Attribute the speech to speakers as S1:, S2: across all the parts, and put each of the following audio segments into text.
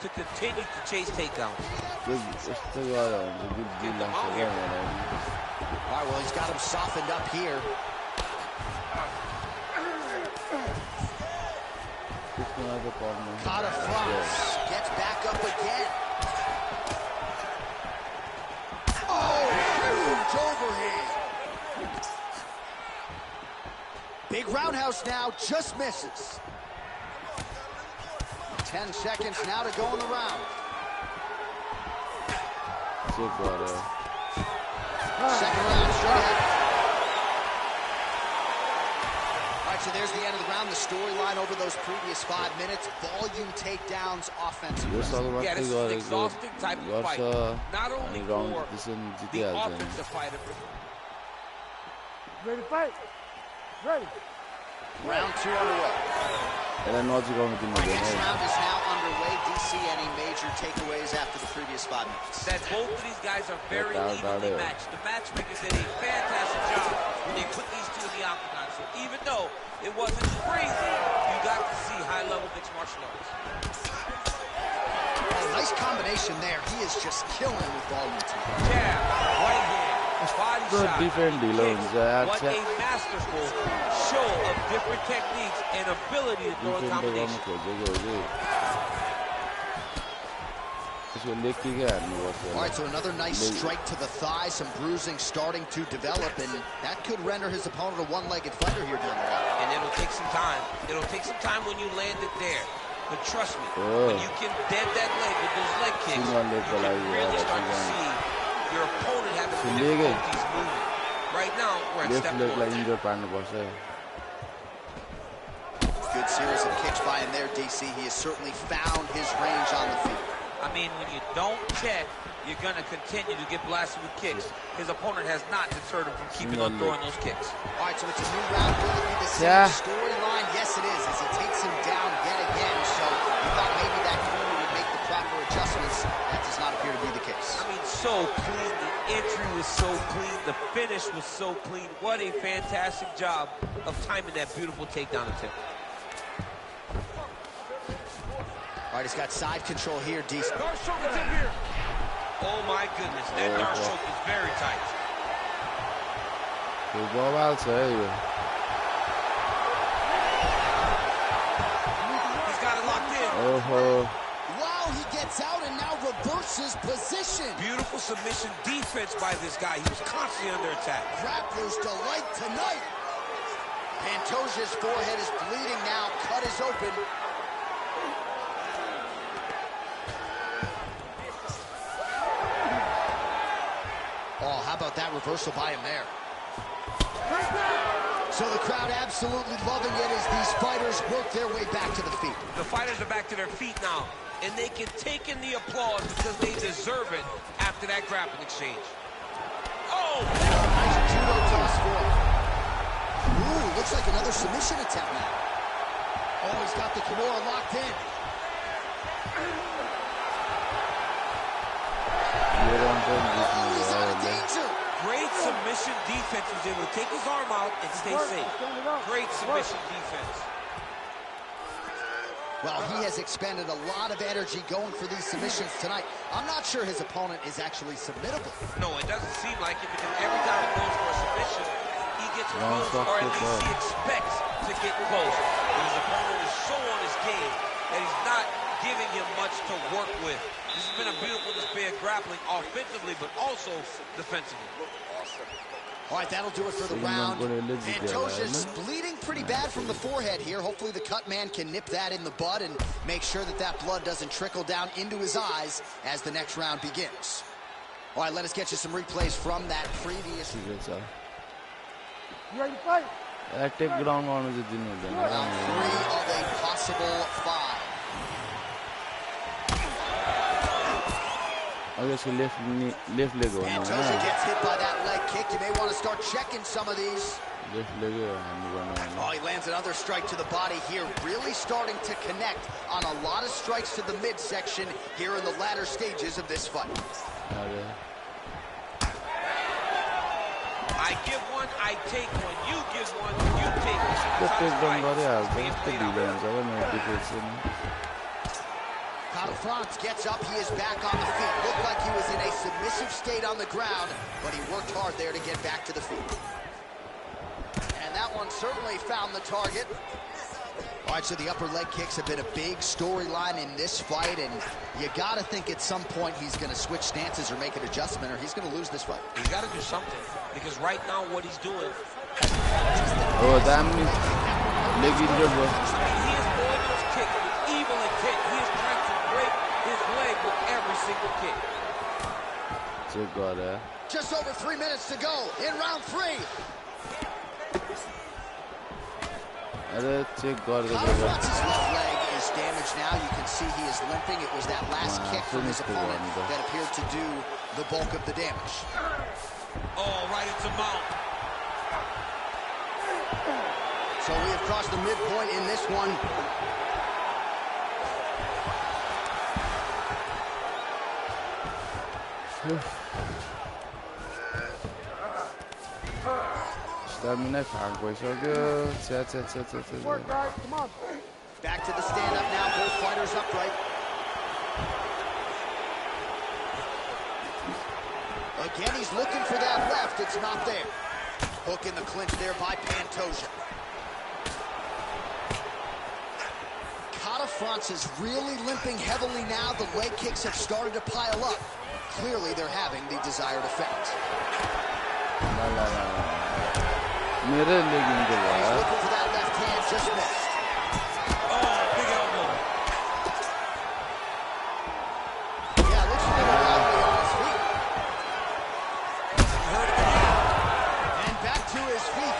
S1: to continue to chase takedowns.
S2: All
S3: right, well, he's got him softened up here. Caught a front, gets back up again. Oh, huge overhand. Big roundhouse now, just misses. 10 seconds now to go in the round. Second round, straight ahead. All right, so there's the end of the round. The storyline over those previous 5 minutes. Volume takedowns, offensive.
S1: Yeah, this is an exhausting type of fight. Not only for the offensive fighter.
S4: Ready to fight? Ready.
S3: Round 2 underway. Next round is now underway. DC, any major takeaways after the previous 5 minutes?
S1: That both of these guys are very evenly matched. The matchmakers did a fantastic job when they put these two in the octagon. So even though it wasn't crazy, you got to see high-level mixed martial arts.
S3: Oh, nice combination there. He is just killing with volume tonight.
S1: Jab, right hand, body shot, kicks. What a masterful show of different techniques and ability to throw a combination.
S3: All right, so another nice strike to the thigh, some bruising starting to develop, and that could render his opponent a one-legged fighter here down the line.
S1: And it'll take some time. It'll take some time when you land it there. But trust me, when you can dead that leg with those leg kicks, you can really start to see your opponent having difficulties moving. Right now, we're at step 1.
S3: Good series of kicks by him there, DC. He has certainly found his range on the feet.
S1: I mean, when you don't check, you're going to continue to get blasted with kicks. His opponent has not deterred him from keeping on throwing those kicks.
S3: All right, so it's a new round. Will it be the same storyline? Yes, it is, as he takes him down yet again. So you thought maybe that corner would make the proper adjustments. That does not appear to be the case.
S1: I mean, so clean. The entry was so clean. The finish was so clean. What a fantastic job of timing that beautiful takedown attempt.
S3: All right, he's got side control here, DC.
S1: Dark choke attempt here. Oh my goodness, that dark choke is very tight.
S2: He's
S1: got it locked in.
S3: Wow, he gets out and now reverses position.
S1: Beautiful submission defense by this guy. He was constantly under attack.
S3: Grappler's delight tonight. Pantoja's forehead is bleeding now. Cut is open. Oh, how about that reversal by him there? So the crowd absolutely loving it as these fighters work their way back to the feet.
S1: The fighters are back to their feet now, and they can take in the applause because they deserve it after that grappling exchange. Oh!
S3: Nice judo toss for him. Ooh, looks like another submission attempt now. Oh, he's got the Kimura locked in. Oh, he's out of danger.
S1: Great submission defense. He was able to take his arm out and stay safe. Great submission defense.
S3: Well, he has expended a lot of energy going for these submissions tonight. I'm not sure his opponent is actually submittable.
S1: No, it doesn't seem like it, because every time he goes for a submission, he gets close, or at least he expects to get close. But his opponent is so on his game that he's not giving him much to work with. This has been a beautiful display of grappling offensively, but also defensively.
S3: All right, that'll do it for the round. Pantoja's bleeding pretty bad from the forehead here. Hopefully the cut man can nip that in the bud and make sure that that blood doesn't trickle down into his eyes as the next round begins. All right, let us get you some replays from that previous.
S4: You ready to fight?
S3: Round 3 of a possible 5.
S2: left leg.
S3: Pantoja gets hit by that leg kick. You may want to start checking some of these.
S2: Left leg.
S3: Oh, he lands another strike to the body here. Really starting to connect on a lot of strikes to the midsection here in the latter stages of this fight.
S1: I give one, I take one. You give one, you take one.
S3: France gets up, he is back on the feet. Looked like he was in a submissive state on the ground, but he worked hard there to get back to the feet. And that one certainly found the target. All right, so the upper leg kicks have been a big storyline in this fight, and you gotta think at some point he's gonna switch stances or make an adjustment, or he's gonna lose this fight.
S1: He's gotta do something, because right now what he's doing...
S2: Oh, that means... Leggy dribble.
S1: He is throwing those kicks with evil intent. He is trying to break his leg with every single kick.
S3: Just over 3 minutes to go in round 3. France's left leg is damaged now. You can see he is limping. It was that last kick from his opponent that appeared to do the bulk of the damage.
S1: Oh, right into mount.
S3: So we have crossed the midpoint in this one.
S2: Stamina fark başladı.
S4: Work, guys. Come on.
S3: Back to the stand-up now. Both fighters upright. Again, he's looking for that left. It's not there. Hook in the clinch there by Pantoja. France is really limping heavily now. The leg kicks have started to pile up. Clearly, they're having the desired effect. He's looking for that left hand, just missed.
S1: Oh, big elbow.
S3: Yeah, looks a little lively on his feet. And back to his feet.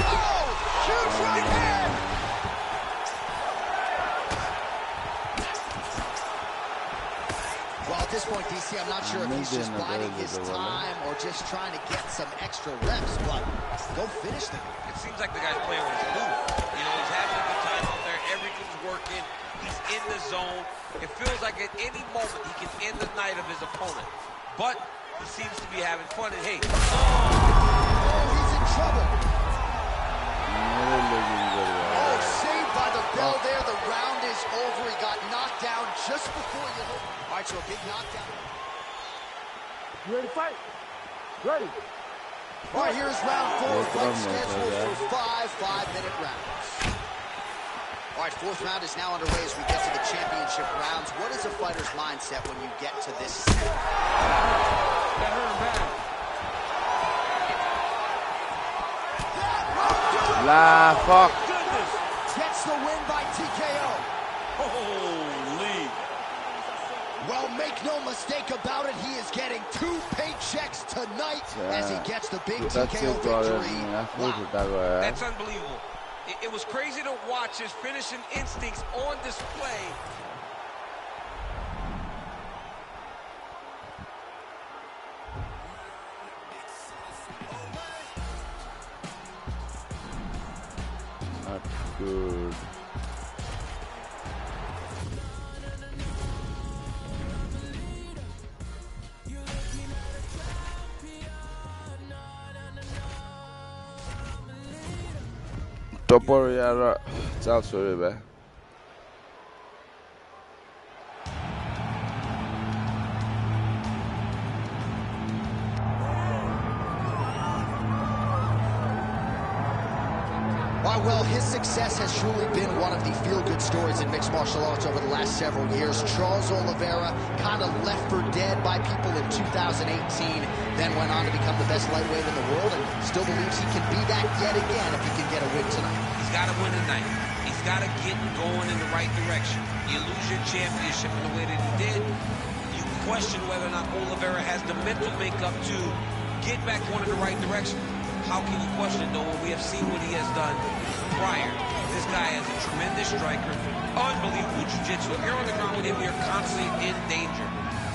S3: Oh, huge right hand. Well, at this point, DC, I'm not sure if he's just biding his time or just trying to get some extra reps, but go finish them.
S1: It seems like the guy's playing with his food. You know, he's having a good time out there. Everything's working. He's in the zone. It feels like at any moment he can end the night of his opponent. But he seems to be having fun. And hey,
S3: oh, he's in trouble. Oh, saved by the bell there. The round is over. He got knocked down just before you hit. All right, so a big knockdown.
S4: You ready to fight? Ready.
S3: All right, here's round 4. Fight scheduled for 5 5-minute rounds. All right, 4th round is now underway as we get to the championship rounds. What is a fighter's mindset when you get to this set?
S1: that hurt him bad.
S2: Fuck.
S1: Goodness.
S3: Gets the win by TKO.
S1: Holy.
S3: Well, make no mistake about it, he is getting 2 paychecks tonight as he gets the big TKO victory. Wow.
S1: That's unbelievable. It was crazy to watch his finishing instincts on display.
S2: Not good. Topuria, çal söyle be.
S3: Well, his success has truly been one of the feel-good stories in mixed martial arts over the last several years. Charles Oliveira kind of left for dead by people in 2018, then went on to become the best lightweight in the world and still believes he can be that yet again if he can get a win tonight.
S1: He's got to win tonight. He's got to get going in the right direction. You lose your championship in the way that he did, you question whether or not Oliveira has the mental makeup to get back going in the right direction. How can you question it, though, when we have seen what he has done prior? This guy is a tremendous striker, unbelievable jiu-jitsu. If you're on the ground with him, you're constantly in danger.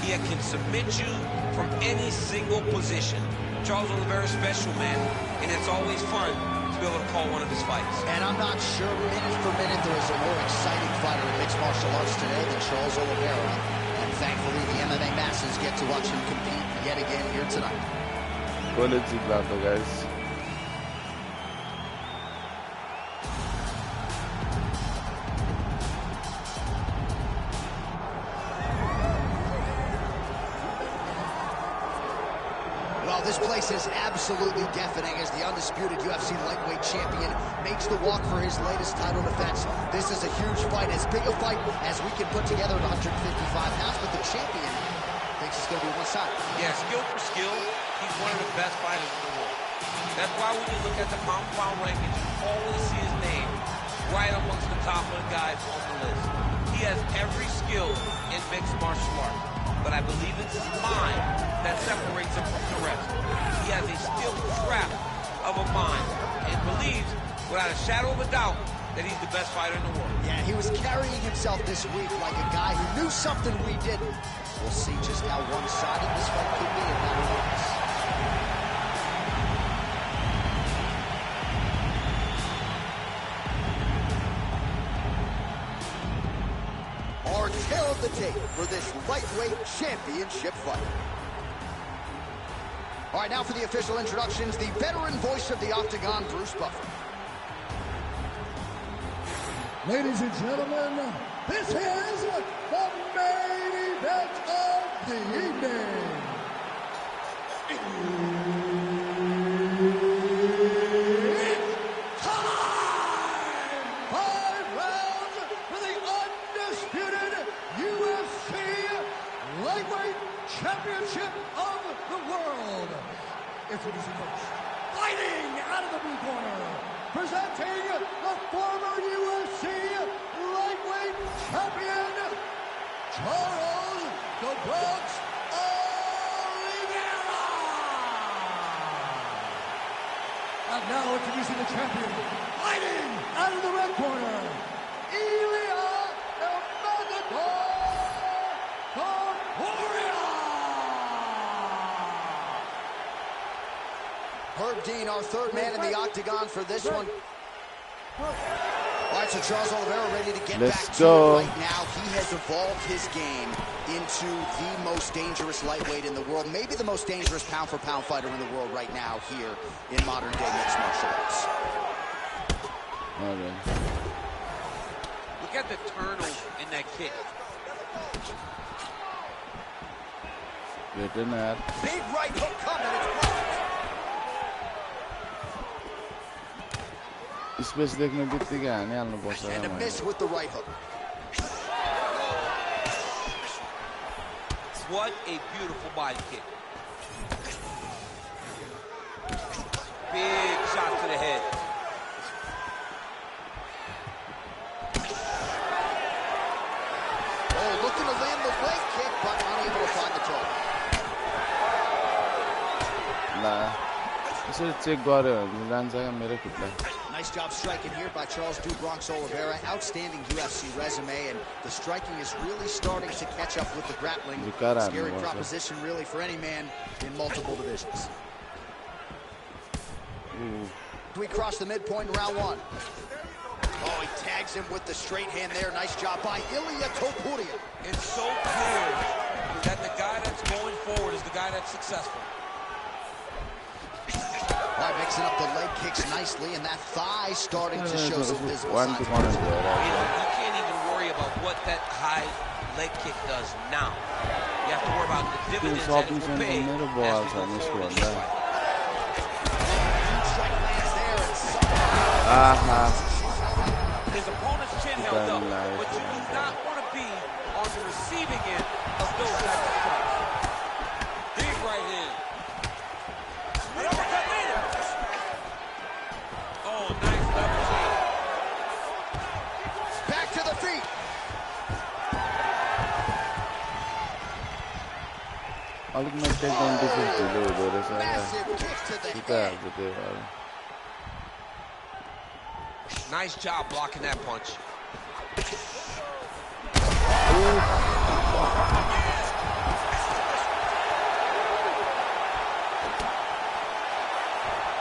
S1: He can submit you from any single position. Charles Oliveira is special, man, and it's always fun to be able to call one of his fights.
S3: And I'm not sure, minute for minute, there is a more exciting fighter in mixed martial arts today than Charles Oliveira. And thankfully, the MMA masses get to watch him compete yet again here tonight.
S2: Quality battle, guys.
S3: Well, this place is absolutely deafening as the undisputed UFC lightweight champion makes the walk for his latest title defense. This is a huge fight, as big a fight as we can put together at 155 pounds, but the champion thinks it's going to be one side.
S1: Yeah, skill for skill, he's one of the best fighters in the world. That's why when you look at the pound-for-pound rankings, you always see his name right amongst the top of the guys on the list. He has every skill in mixed martial arts, but I believe it's his mind that separates him from the rest. He has a steel trap of a mind and believes, without a shadow of a doubt, that he's the best fighter in the world.
S3: Yeah, he was carrying himself this week like a guy who knew something we didn't. We'll see just how one-sided this fight could be in that moments. Our tail of the tape for this lightweight championship fight. All right, now for the official introductions, the veteran voice of the Octagon, Bruce Buffer.
S5: Ladies and gentlemen, this is the main event of the evening. It's time! 5 rounds for the undisputed UFC Lightweight Championship of the world. Introducing first, fighting out of the blue corner, presenting the former UFC lightweight champion, Charles "The Bronx" Oliveira. And now introducing the champion, fighting out of the red corner, Ilya Topuria.
S3: Herb Dean, our third man in the octagon for this one. All right, so Charles Oliveira ready to get back to it right now. He has evolved his game into the most dangerous lightweight in the world, maybe the most dangerous pound-for-pound fighter in the world right now here in modern-day mixed martial arts.
S2: Okay.
S1: Look at the turtle in that kick.
S2: Get in there.
S3: Big right hook coming, it's blocked.
S2: Space देखने कितनी क्या है नहीं आलू बहुत सारा
S3: And a miss with the right hook.
S1: What a beautiful body kick. Big shot to the head.
S3: Oh, looking to land the leg kick, but unable to find the target.
S2: Nah. इसे check करे जान जाएगा मेरे खुदला.
S3: Nice job striking here by Charles "Du Bronx" Oliveira. Outstanding UFC resume, and the striking is really starting to catch up with the grappling. Scary proposition, really, for any man in multiple divisions. We cross the midpoint in round one. Oh, he tags him with the straight hand there. Nice job by Ilya Topuria.
S1: It's so clear that the guy that's going forward is the guy that's successful.
S3: All right, mixing up the leg kicks nicely, and that thigh starting to show some visible signs.
S1: You can't even worry about what that high leg kick does now. You have to worry about the dividends that it will pay as we go forward in this fight.
S3: Strike lands there, and
S1: his opponent's chin held up, but you do not want to be on the receiving end of those types of strikes. Big right hand. Oh, nice double change.
S3: back to the feet. Massive kick to the head.
S1: Nice job blocking that punch.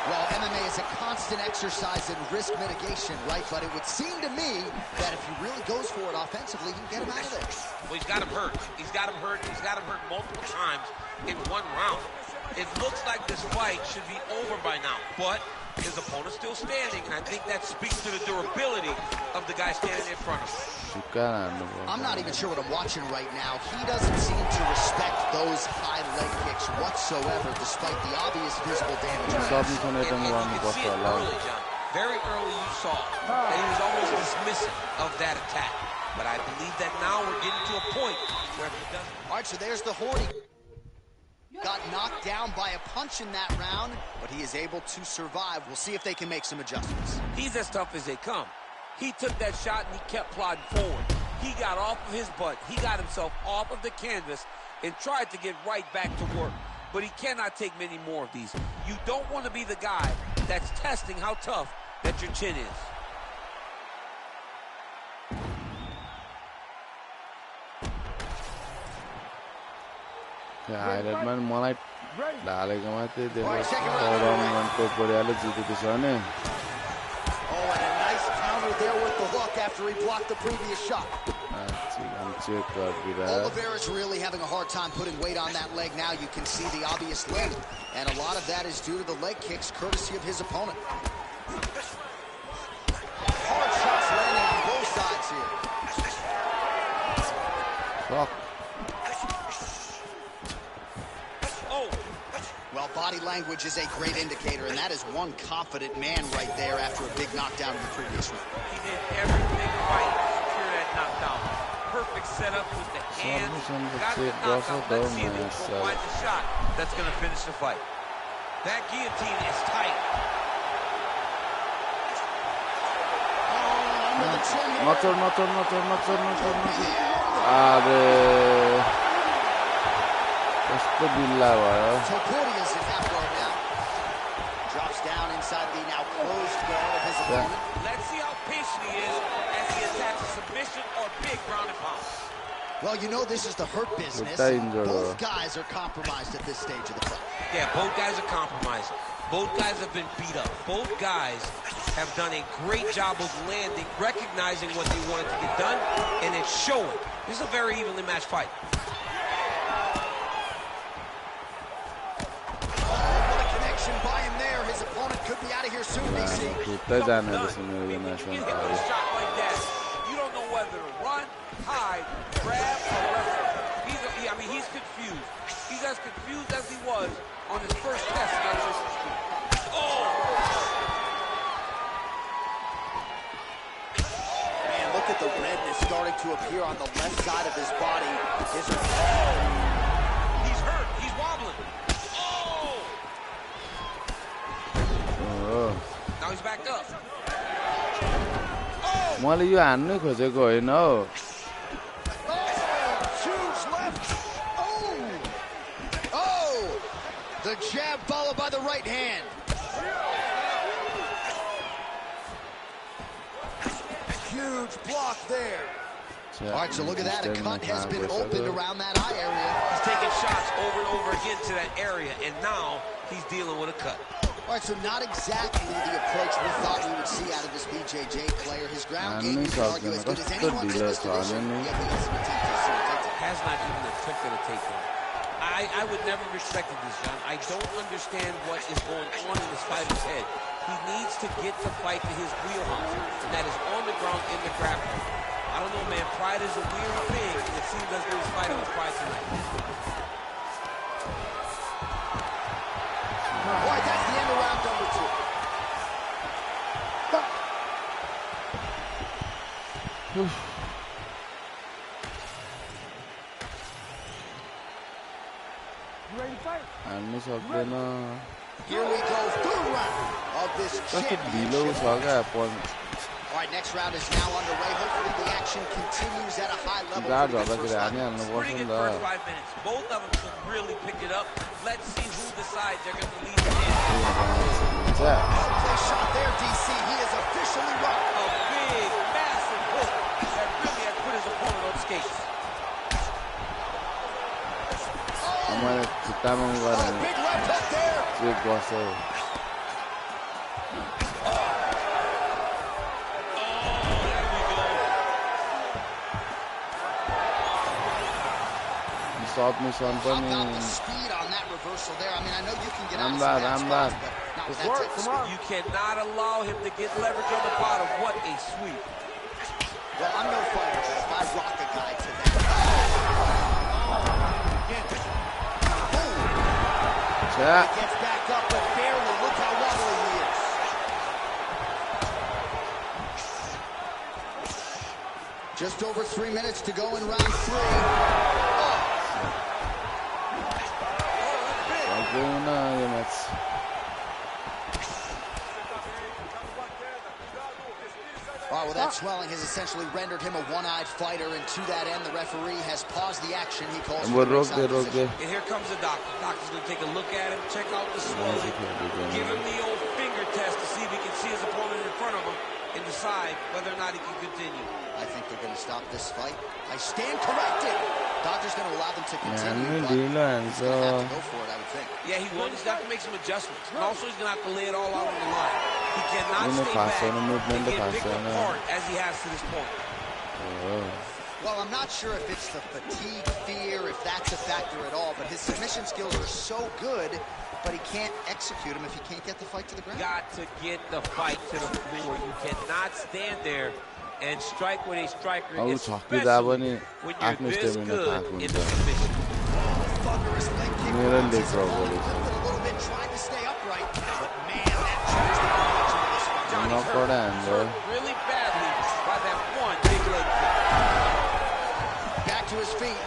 S3: Well, MMA is a constant exercise in risk mitigation, right? But it would seem to me that if he really goes for it offensively, he can get him out of there.
S1: Well, he's got him hurt. He's got him hurt. He's got him hurt multiple times in one round. It looks like this fight should be over by now, but his opponent's still standing, and I think that speaks to the durability of the guy standing in front of him.
S3: I'm not even sure what I'm watching right now. He doesn't seem to respect those high leg kicks whatsoever, despite the obvious visible damage.
S1: And you can see it early, John. Very early you saw that he was almost dismissive of that attack. But I believe that now we're getting to a point where he doesn't.
S3: All right, so there's the horn. Got knocked down by a punch in that round, but he is able to survive. We'll see if they can make some adjustments.
S1: He's as tough as they come. He took that shot and he kept plodding forward. He got off of his butt. He got himself off of the canvas and tried to get right back to work. But he cannot take many more of these. You don't want to be the guy that's testing how tough that your chin is.
S2: Highlight man, मलाई ढालेको मात्रै Topuriaले जितेको छ भने.
S3: Oh, and a nice counter there with the hook after he blocked the previous shot. Oliveira's really having a hard time putting weight on that leg now. You can see the obvious limp, and a lot of that is due to the leg kicks, courtesy of his opponent. Hard shots landing on both sides here.
S2: Fuck.
S3: Well, body language is a great indicator, and that is one confident man right there after a big knockdown in the previous round.
S1: He did everything right to secure that knockdown. Perfect setup with the hands. Got the knockout. Let's see if he can find the shot that's going to finish the fight. That guillotine is tight.
S3: Topuria's in half guard now. Drops down inside the now closed guard of his opponent.
S1: Let's see how patient he is as he attacks a submission or big ground and pound.
S3: Well, you know this is the hurt business. Both guys are compromised at this stage of the fight.
S1: Yeah, both guys are compromised. Both guys have been beat up. Both guys have done a great job of landing, recognizing what they wanted to get done, and it's showing. This is a very evenly matched fight.
S3: By him there, his opponent could be out of here soon, DC.
S1: You get a shot like that, you don't know whether to run, hide, grab, or wrestle. He's confused. He's as confused as he was on his first test against this. Oh!
S3: Man, look at the redness starting to appear on the left side of his body.
S1: He's hurt. He's wobbling. Now he's back up.
S2: मैले यो हान्नै खोजेको होइन हो.
S3: Huge left. Oh! The jab followed by the right hand. Huge block there. All right, so look at that. A cut has been opened around that eye area.
S1: He's taking shots over and over again to that area, and now he's dealing with a cut.
S3: All right, so not exactly the approach we thought we would see out of this BJJ player. His ground game, you could argue, as good as anyone's in this division. Yet he hasn't attempted a
S1: has not even attempted a takedown. I would never respected this, John. I don't understand what is going on in this fighter's head. He needs to get the fight to his wheelhouse, and that is on the ground in the grappling. I don't know, man. Pride is a weird thing, and it seems as though this fighter was pride tonight.
S3: All right, that's the end of round number 2.
S4: You ready to fight?
S2: हान्नै सक्दैन.
S3: Here we go, third round of this championship. All right, next round is now underway. Hopefully the action continues at a high level.
S1: Pretty good first 5 minutes. Both of them should really pick it up. Let's see who decides they're going to lead the game.
S3: Well-placed shot there, DC. He is officially rocked.
S1: A big, massive hook that really has put his opponent on skates.
S2: मैले खुट्टामा गरेँ.
S3: Big left hook there.
S2: Check गर्छ. submission
S3: How
S2: पनि
S3: about the speed on that reversal there? I mean, I know you can get
S2: Rambar,
S3: out of some
S2: Rambar.
S3: bad spots, but not with that
S4: Work,
S3: type of
S4: come on.
S3: speed.
S1: You cannot allow him to get leverage on the bottom. What a sweep.
S3: Well, I'm no fighter, but if I rock a guy to that.
S2: Yeah.
S3: He gets back up, but barely. Look how wobbly he is. Just over 3 minutes to go in round 3. Oh, well, that swelling has essentially rendered him a one-eyed fighter, and to that end, the referee has paused the action. He calls for the ringside position.
S1: And here comes the doctor. Doctor's going to take a look at him, check out the swelling, give him the old finger test to see if he can see his opponent in front of him and decide whether or not he can continue.
S3: I think they're going to stop this fight. I stand corrected. Doctor's going to allow them to continue, but he's going to have to go for it, I would think.
S1: Yeah, he will. He's got to make some adjustments. And also, he's going to have to lay it all out on the line. He cannot stay back and get picked apart as he has to this point.
S3: Well, I'm not sure if it's the fatigue, fear, if that's a factor at all, but his submission skills are so good, but he can't execute them if he can't get the fight to the ground.
S1: Got to get the fight to the floor. You cannot stand there and strike with a striker, especially when you're this good in the submission.
S3: Thunderous leg kick. A little bit, tried to stay upright, but man, that changed the direction of this fight.
S1: Johnny's hurt really badly by that one big leg kick.
S3: Back to his feet.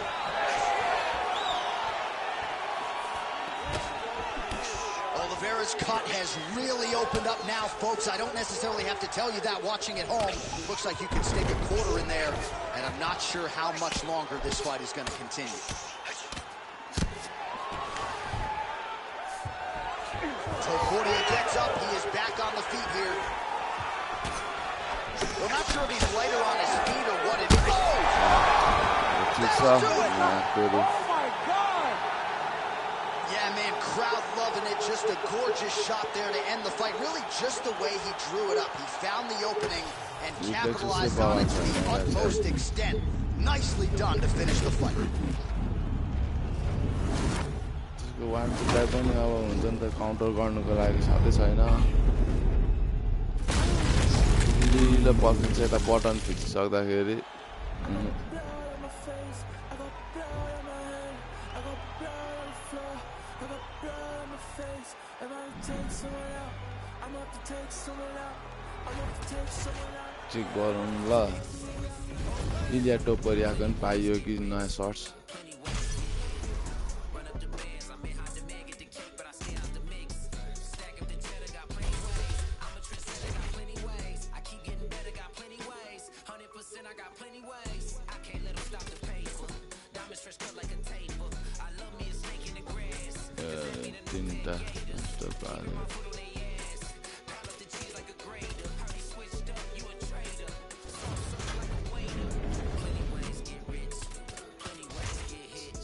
S3: Oliveira's cut has really opened up now, folks. I don't necessarily have to tell you that watching at home. Looks like you can stick a quarter in there, and I'm not sure how much longer this fight is going to continue. Topuria gets up. He is back on the feet here. We're not sure if he's lighter on his feet or what it is. Oh! Yeah, man, crowd loving it. Just a gorgeous shot there to end the fight. Really just the way he drew it up. He found the opening and capitalized on it to the utmost extent. Nicely done to finish the fight.
S2: Counter गर्नुको लागि साथै छैन लिलो पसिन्छ यता button थिचिसक्दाखेरि check गरौँ ल इलिया टोपरियाको पनि पाइयो कि नयाँ सर्ट्स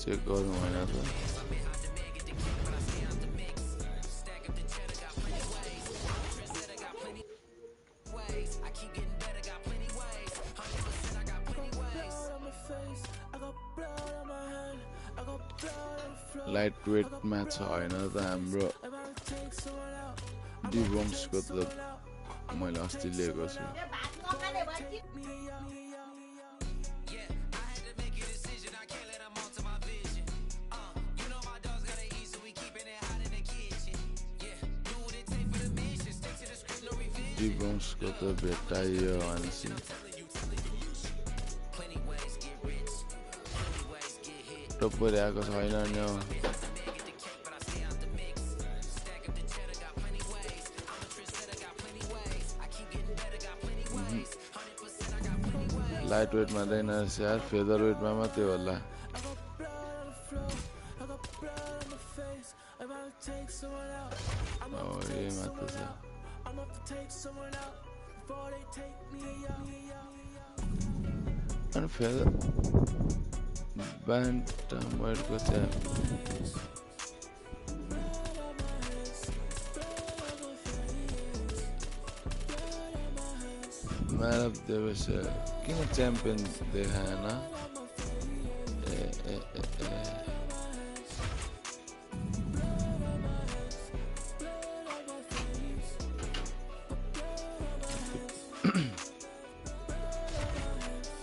S2: चेक गरौँ होइन त लाइट वेट म्याच होइन त हाम्रो डिभम्सको त मैले अस्ति लिएको छु डिभम्सको त भेटाइयो भनेपछि टोपरियाको छैन नि लाइट वेटमा दिएन यार फेदर वेटमा मात्रै होला यही मात्र छ अनि फेदर ब्यान्टमवेटको चाहिँ म्यान अफ द किन च्याम्पियन देखाएन ए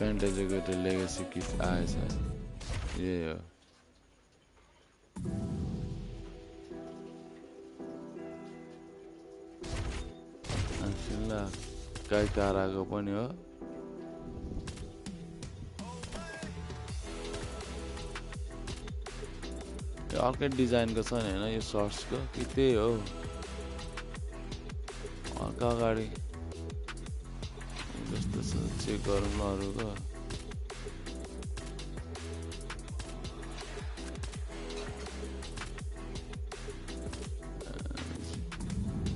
S2: Integrated Legacy Kit आएछ यही हो ल काई काराको पनि हो यो अर्कै डिजाइनको छ नि हैन यो शर्ट्सको कि त्यही हो अर्का अगाडि जस्तो छ चेक गरौँ न अरुको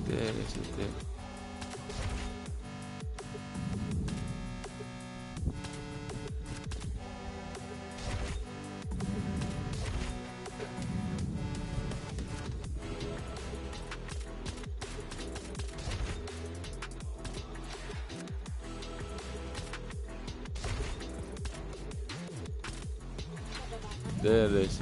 S2: त्यही रहेछ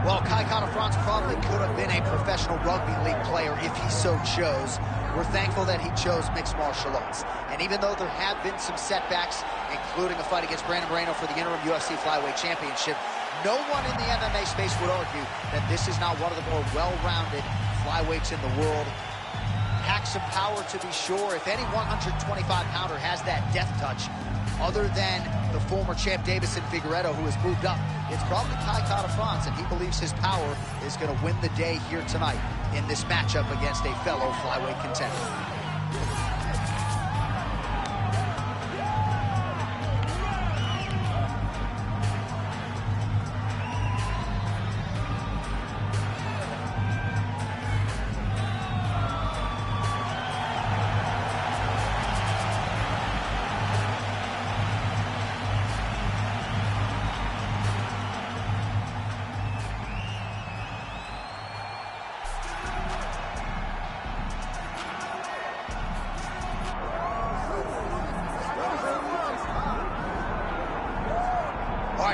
S3: Well, Kai Kara-France probably could have been a professional rugby league player if he so chose. We're thankful that he chose mixed martial arts. And even though there have been some setbacks, including a fight against Brandon Moreno for the interim UFC Flyweight Championship, no one in the MMA space would argue that this is not one of the more well-rounded flyweights in the world. Packs some power, to be sure. If any 125-pounder has that death touch, other than the former champ Davison Figueiredo, who has moved up, it's probably Kai Kara-France, and he believes his power is going to win the day here tonight in this matchup against a fellow flyweight contender.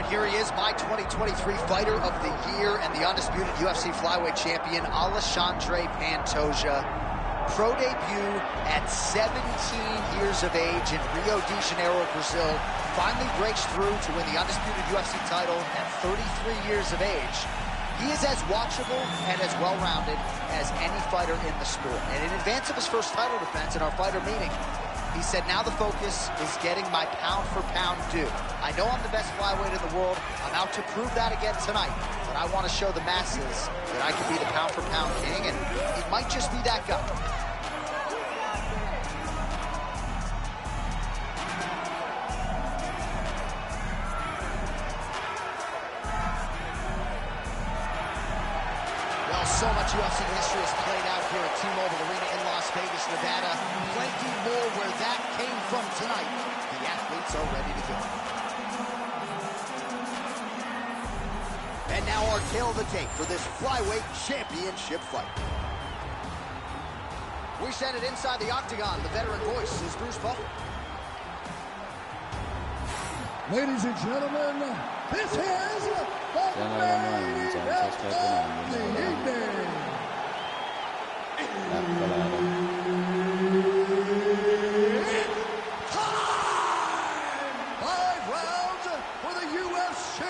S3: Here he is, my 2023 Fighter of the Year and the undisputed UFC Flyweight Champion, Alexandre Pantoja. Pro debut at 17 years of age in Rio de Janeiro, Brazil. Finally breaks through to win the undisputed UFC title at 33 years of age. He is as watchable and as well-rounded as any fighter in the sport. And in advance of his first title defense in our fighter meeting, he said, now the focus is getting my pound-for-pound due. I know I'm the best flyweight in the world. I'm out to prove that again tonight. But I want to show the masses that I can be the pound-for-pound king, and he might just be that guy. Well, so much UFC history has played out here at T-Mobile Arena in Las Vegas, Nevada. Plenty more where that came from tonight. The athletes are ready to go. And now our tail of the tape for this flyweight championship fight. We send it inside the octagon. The veteran voice is Bruce Buffer.
S5: Ladies and gentlemen, this is the main event of the evening. 5 rounds for the UFC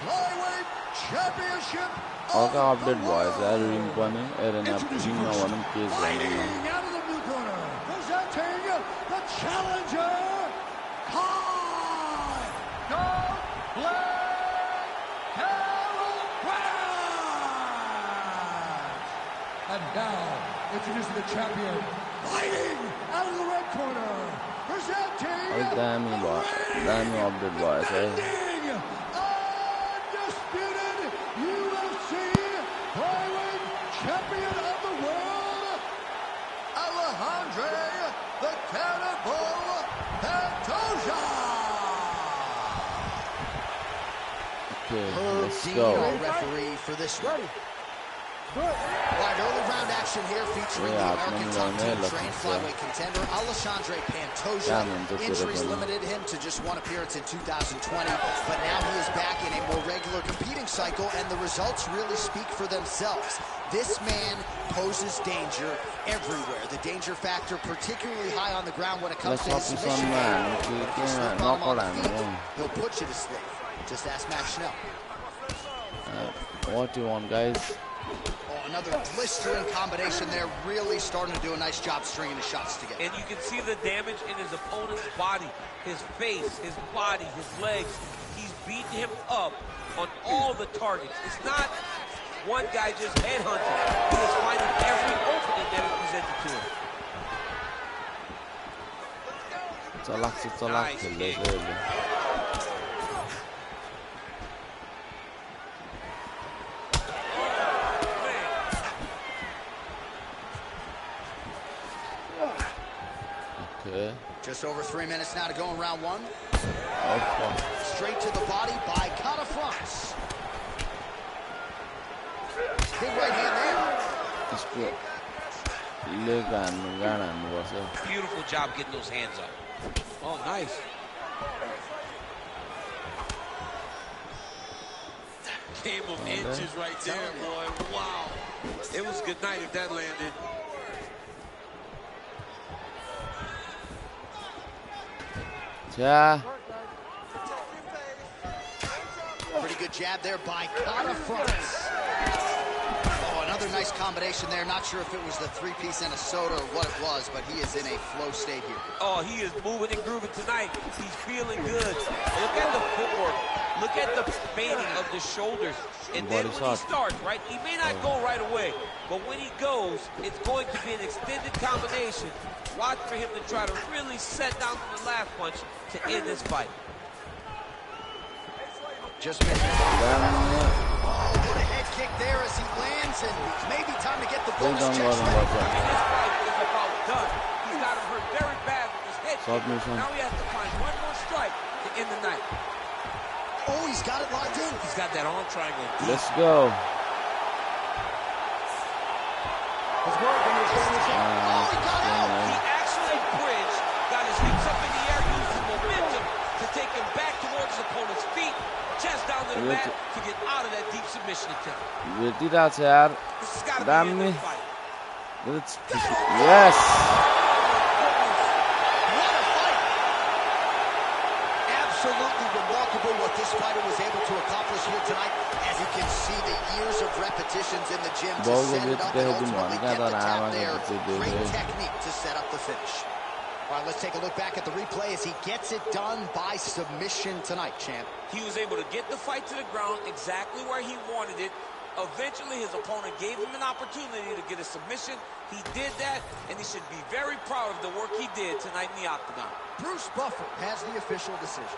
S5: Flyweight Championship.
S2: Orga update boys, ring पनि arena जिममा भनौं के
S5: Fighting out of the blue corner, presenting the challenger, and now, introducing the champion, fighting out of the red corner, presenting
S2: Damn update boys,
S5: undisputed UFC flyweight champion of the world, Alejandro the Cannibal Pantoja.
S2: Okay, let's go.
S3: Referee for this one. All right, early round action here featuring the American top team trained flyweight contender Alejandro Pantoja. Injuries limited him to just one appearance in 2020, but now he is back in a more regular competing cycle, and the results really speak for themselves. This man poses danger everywhere. The danger factor particularly high on the ground when it comes to his submission. He'll put you to sleep. Just ask Matt Schnell.
S2: What do you want, guys?
S3: Another blistering combination there, really starting to do a nice job stringing the shots together.
S1: And you can see the damage in his opponent's body, his face, his body, his legs. He's beating him up on all the targets. It's not one guy just headhunting. He is finding every opening that is presented to him.
S2: Okay.
S3: Just over 3 minutes now to go in round one.
S2: Okay.
S3: Straight to the body by Kata France. Big right hand there.
S1: Beautiful job getting those hands up. Oh, nice. Game of inches right there, boy. Wow. It was good night if that landed.
S2: Yeah.
S3: Pretty good jab there by Kata France. Oh, another nice combination there. Not sure if it was the 3-piece and a soda or what it was, but he is in a flow state here.
S1: Oh, he is moving and grooving tonight. He's feeling good. Look at the footwork. Look at the fading of the shoulders. And then when he starts, right, he may not go right away, but when he goes, it's going to be an extended combination. Watch for him to try to really set down the last punch to end this fight.
S3: Just missed. Oh, what a head kick there as he lands, and maybe time to get the bonus check.
S1: This fight is about done. He's got him hurt very bad with his head kick. Now he has to find one more strike to end the night.
S3: Oh, he's got it locked in.
S1: He's got that arm triangle.
S2: Let's go.
S3: Oh, he got out.
S1: He actually bridged, got his hips up in the air, used his momentum to take him back towards his opponent's feet, chest down to the mat to get out of that deep submission attempt. This has got to be a good fight.
S2: Yes.
S3: What a fight. Absolutely remarkable what this fighter was able to accomplish here tonight. As you can see, the years of repetitions in the gym to set it up and ultimately get the tap there. Great technique to set up the finish. All right, let's take a look back at the replay as he gets it done by submission tonight, champ.
S1: He was able to get the fight to the ground exactly where he wanted it. Eventually, his opponent gave him an opportunity to get a submission. He did that, and he should be very proud of the work he did tonight in the octagon.
S3: Bruce Buffer has the official decision.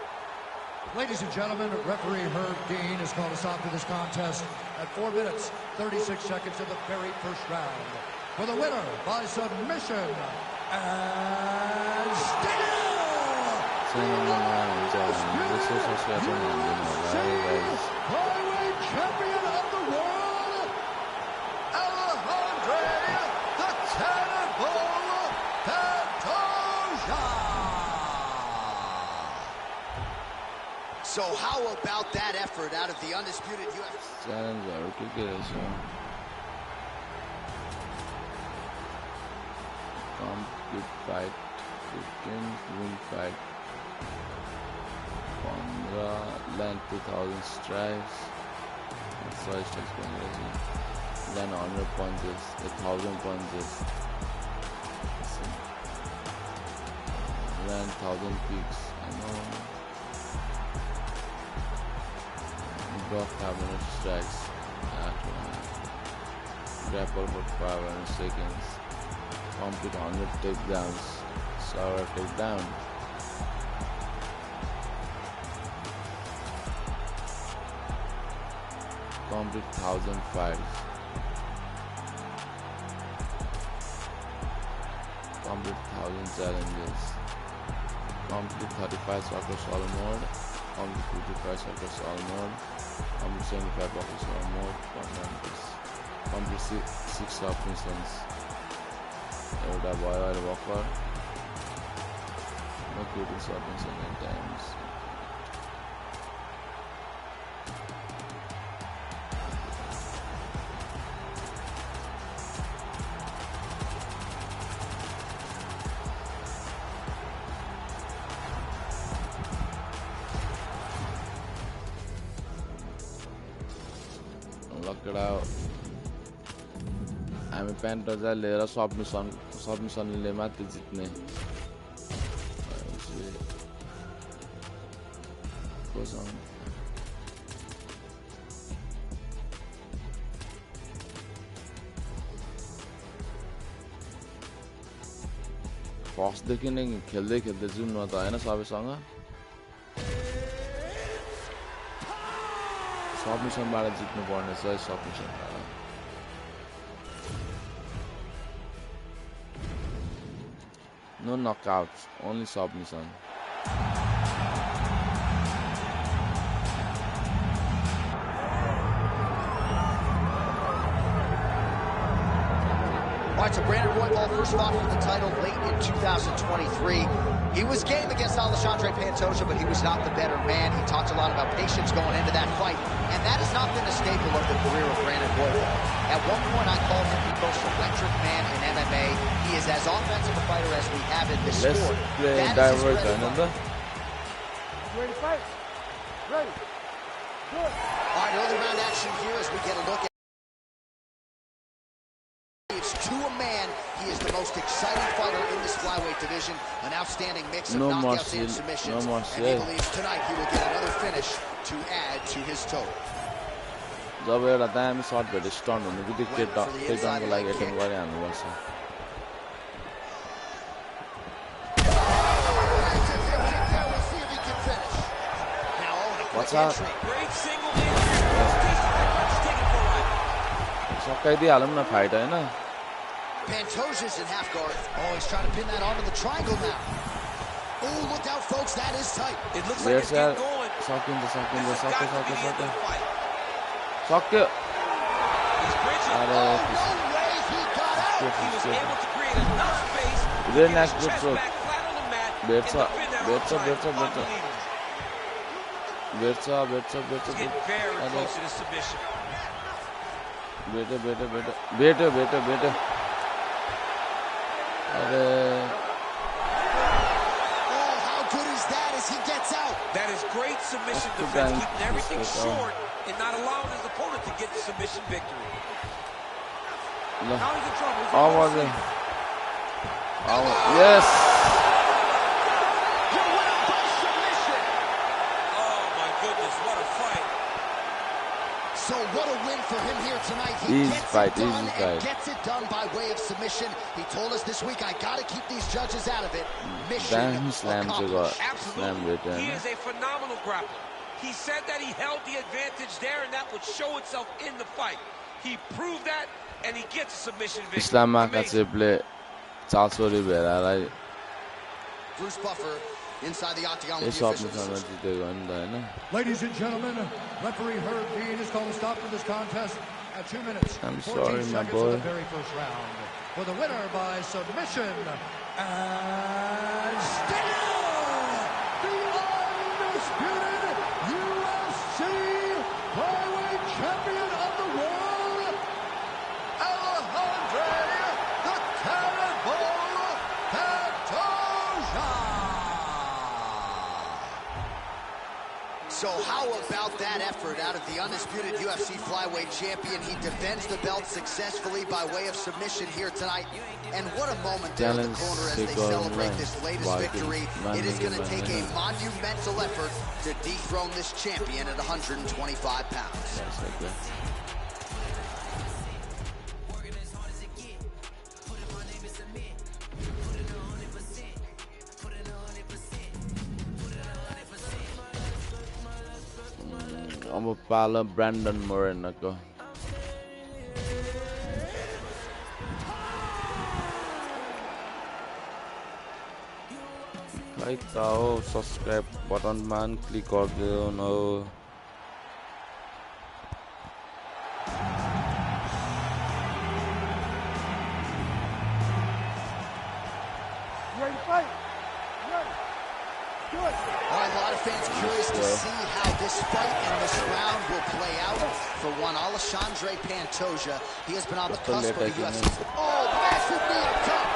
S5: Ladies and gentlemen, referee Herb Dean has called us off to this contest at 4 minutes, 36 seconds of the very first round. For the winner by submission, and flyweight champion of the world, Alejandro the Cannibal Pantoja.
S3: So how about that effort out of the undisputed UFC?
S2: Challenge complete fight, 15 win fight, 15 land 2000 strikes, then 100 punches, 1000 punches, then 1000 kicks, block 500 strikes, grapple for 500 seconds, complete 100 takedowns, server takedown. Complete 1000 fights. Complete 1000 challenges. Complete 35 soccer solo mode. Complete 55 soccer solo mode. Complete 75 soccer solo mode. Complete 6 submissions. एउटा भयो अहिले भर्खर no critical submission at times. Look it out. हामी Pantoja लिएर सबमिसनले मात्र जित्ने फर्स्टदेखि नै खेल्दै जुन न त हैन सबैसँग सबमिसनबाट जित्नु पर्ने छ सबमिसनबाट No knockouts, only submission.
S3: All right, so Brandon Royval first fought for the title late in 2023. He was game against Alexandre Pantoja, but he was not the better man. He talked a lot about patience going into that fight, and that has not been a staple of the career of Brandon Royval. At one point, I called him the most electric man in MMA. He is as offensive a fighter as we have in this sport. That is his bread and butter.
S4: Ready to fight? Ready. Good.
S3: All right, early round action here as we get a look at it's to a man. He is the most exciting fighter in this flyweight division. An outstanding mix of knockouts and submissions. And he believes tonight he will get another finish to add to his total.
S2: जब एउटा दामी shut भेटे stun हुने बित्तिकै टेकडाउनको लागि attempt गरिहाल्नुपर्छ सकाइदिइहालौँ न फाइट हैन
S3: Pantoja's in half guard. Oh, he's trying to pin that onto the triangle now. Oh, look out, folks. That is tight.
S1: It looks like it's getting going.
S2: सक्यो
S1: He's bridging. Oh, no way he got out. He was able to create enough space to get his chest back flat on the mat and defend that It's getting very close to the submission.
S2: Better.
S3: Oh, how good is that as he gets out?
S1: That is great submission defense, keeping everything short and not allowing his opponent to get the submission victory.
S4: Now he's in trouble.
S2: Yes.
S3: Your winner by submission.
S1: Oh my goodness, what a fight.
S3: So what a win for him here tonight. He gets it done by way of submission. He told us this week, I got to keep these judges out of it. Mission accomplished.
S1: Absolutely. He is a phenomenal grappler. He said that he held the advantage there, and that would show itself in the fight. He proved that, and he gets a submission victory. Bruce Buffer inside the octagon with the officials.
S5: Ladies and gentlemen, referee Herb Dean has called a stop to this contest at 2 minutes, 14 seconds of the very first round. For the winner by submission, and still the undisputed
S3: So how about that effort out of the undisputed UFC flyweight champion? He defends the belt successfully by way of submission here tonight. And what a moment there in the corner as they celebrate this latest victory. It is going to take a monumental effort to dethrone this champion at 125 pounds.
S2: I'm a pala Brandon Moreno ko. Like tao subscribe button man click गरिदियो न.
S4: Ready to fight? Ready. Do it.
S3: All right, a lot of fans curious to see how this fight and this round will play out. For one, Oliveira Pantoja, he has been on the cusp of the UFC. Oh, massive knee up top.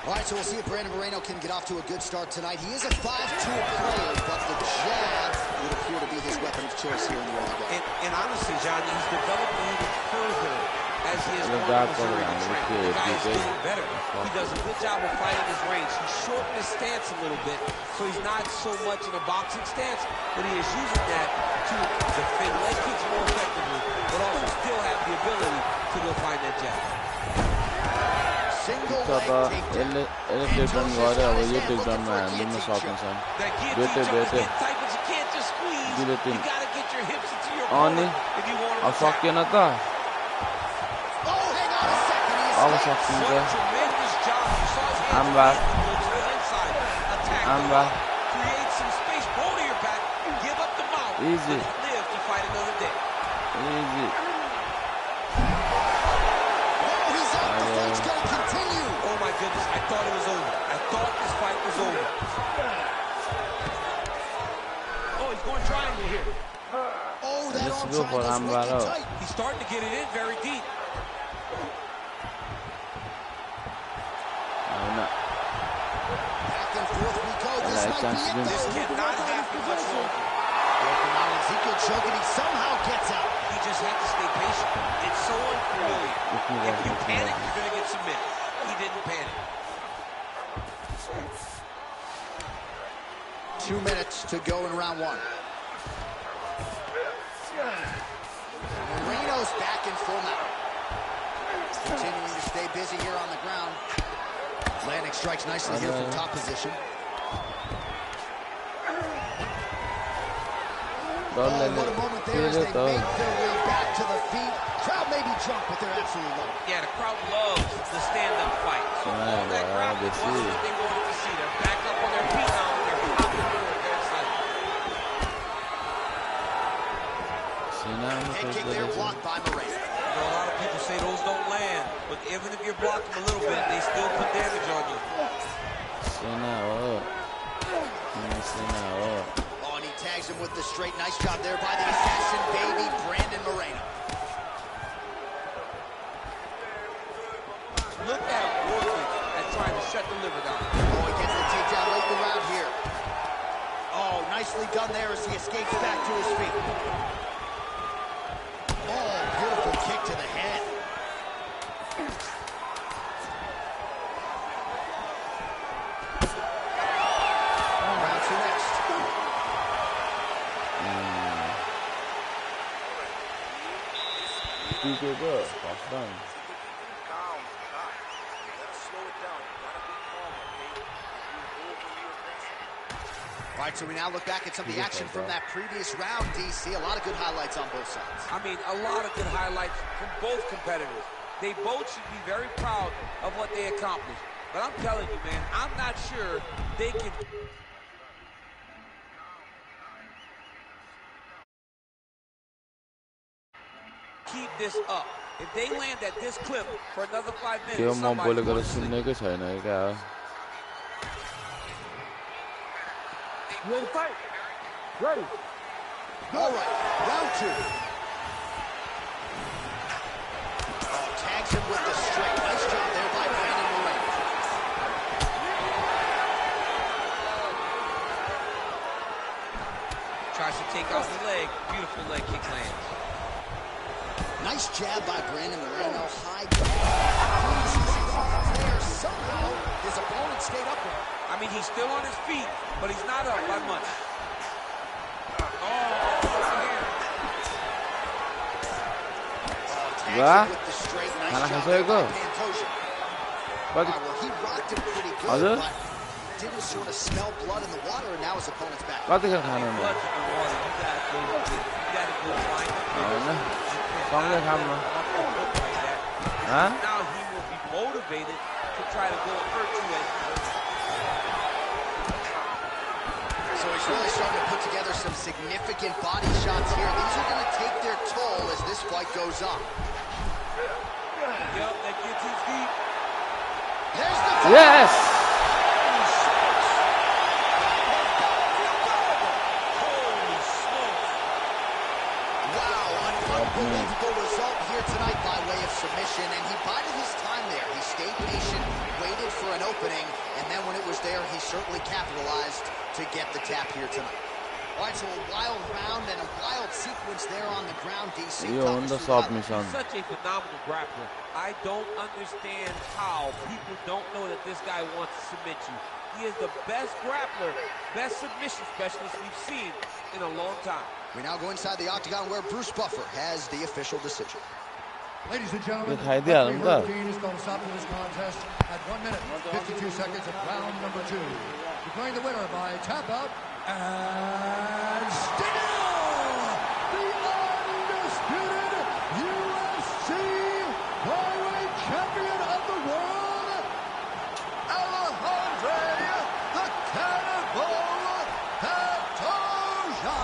S3: All right, so we'll see if Brandon Moreno can get off to a good start tonight. He is a 5'2" player, but the jab would appear to be his weapon of choice here in the early game.
S1: And honestly, Johnny, he's developed even further as he has gone in training. The guy is getting better. He does a good job of fighting his range. He's shortened his stance a little bit, so he's not so much in a boxing stance, but he is using that to defend leg kicks more effectively, but also still have the ability to go find that jab.
S3: Single leg takedown.
S2: Takedown गरे अब यो takedownमा हान्दिन सक्नुहुन्छ. बेटे
S1: tight, but you can't just squeeze. You gotta get your hips into your corner if you want to
S2: अब सकिएन त. अब सकिन्छ. I'm back. I'm back.
S1: Create some space, roll to your back, give up the mouth.
S2: Easy.
S1: Live to fight another day.
S2: Easy.
S1: Oh my goodness, I thought it was over. I thought this fight was over. Oh, he's going triangle here.
S3: Oh, that arm triangle's wicked tight.
S1: He's starting to get it in very deep.
S3: Back and forth we go. This might be it,
S1: This cannot happen much longer.
S3: Working on Ezekiel choking, he somehow gets out.
S1: He just had to stay patient. It's so unfamiliar. If you panic, you're going to get submitted. He didn't panic.
S3: 2 minutes to go in round one. Moreno's back in full mount. Continuing to stay busy here on the ground. Landing strikes nicely here from top position. Oh, what a moment there as they make their way back to the feet. Crowd may be drunk, but they're absolutely loving it.
S1: Yeah, the crowd loves the stand-up fight. So all that crowd was what they wanted to see. They're back up on their feet now. They're popping forward. They're excited.
S3: Head kick there blocked by Moreno.
S1: You know, a lot of people say those don't land, but even if you're blocking them a little bit, they still put damage on you.
S3: Oh, and he tags him with the straight. Nice job there by the assassin baby, Brandon Moreno.
S1: Look at him working at trying to shut the liver down.
S3: Oh, he gets the takedown late in the round here. Oh, nicely done there as he escapes back to his feet. Oh, beautiful kick to the head. Round two next. All right, so we now look back at some of the action from that previous round, DC. A lot of good highlights on both sides.
S1: I mean, a lot of good highlights from both competitors. They both should be very proud of what they accomplished. But I'm telling you, man, I'm not sure they can keep this up. If they land at this clip for another 5 minutes, somebody's going to sleep.
S4: Ready to fight? Ready.
S3: All right, round two. Oh, tags him with the straight. Nice job there by Brandon Moreno. jab by Brandon Moreno. High there. Somehow, his opponent stayed upright.
S1: I mean, he's still on his feet, but he's not up by much.
S2: Wah,
S3: with the straight, nice
S2: kalah
S3: job
S2: saya
S3: by
S2: ke?
S3: Pantoja.
S2: Bagi.
S3: Well, he rocked him pretty good,
S2: Ada?
S3: but didn't sort of smell blood in the water, and now his opponent's back.
S2: Bagi kan kanan.
S1: Blood in the water. You gotta go find it.
S2: Mana? Kong dia kamu. Huh?
S1: Now he will be motivated to try to go hurt you as
S3: So he's really starting to put together some significant body shots here. These are going to take their toll as this fight goes on.
S1: Yep, that gets his deep.
S3: There's the
S2: Yes.
S1: Holy smokes.
S3: Wow, an unbelievable result here tonight by way of submission, and he bided his time there. He stayed patient, waited for an opening, and then when it was there, he certainly capitalized to get the tap here tonight. All right, so a wild round and a wild sequence there on the ground, DC.
S2: On the submission.
S1: He's such a phenomenal grappler. I don't understand how people don't know that this guy wants to submit you. He is the best grappler, best submission specialist we've seen in a long time.
S3: We now go inside the octagon where Bruce Buffer has the official decision.
S5: Ladies and gentlemen,
S2: Good idea,
S5: referee
S2: Lumda.
S5: Herb Dean is going to stop this contest at 1 minute, 52 seconds of round number 2. Declaring the winner by tap out, and still the undisputed UFC flyweight champion of the world, Oliveira, the Cannibal Pantoja.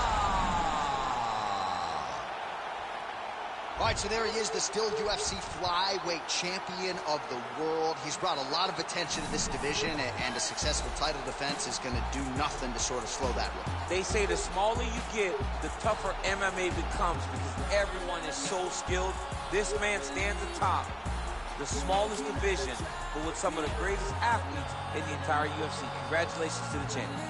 S3: All right, so there he is, the still UFC flyweight champion of the world. He's brought a lot of attention to this division, and a successful title defense is going to do nothing to sort of slow that road.
S1: They say the smaller you get, the tougher MMA becomes because everyone is so skilled. This man stands atop the smallest division, but with some of the greatest athletes in the entire UFC. Congratulations to the champion.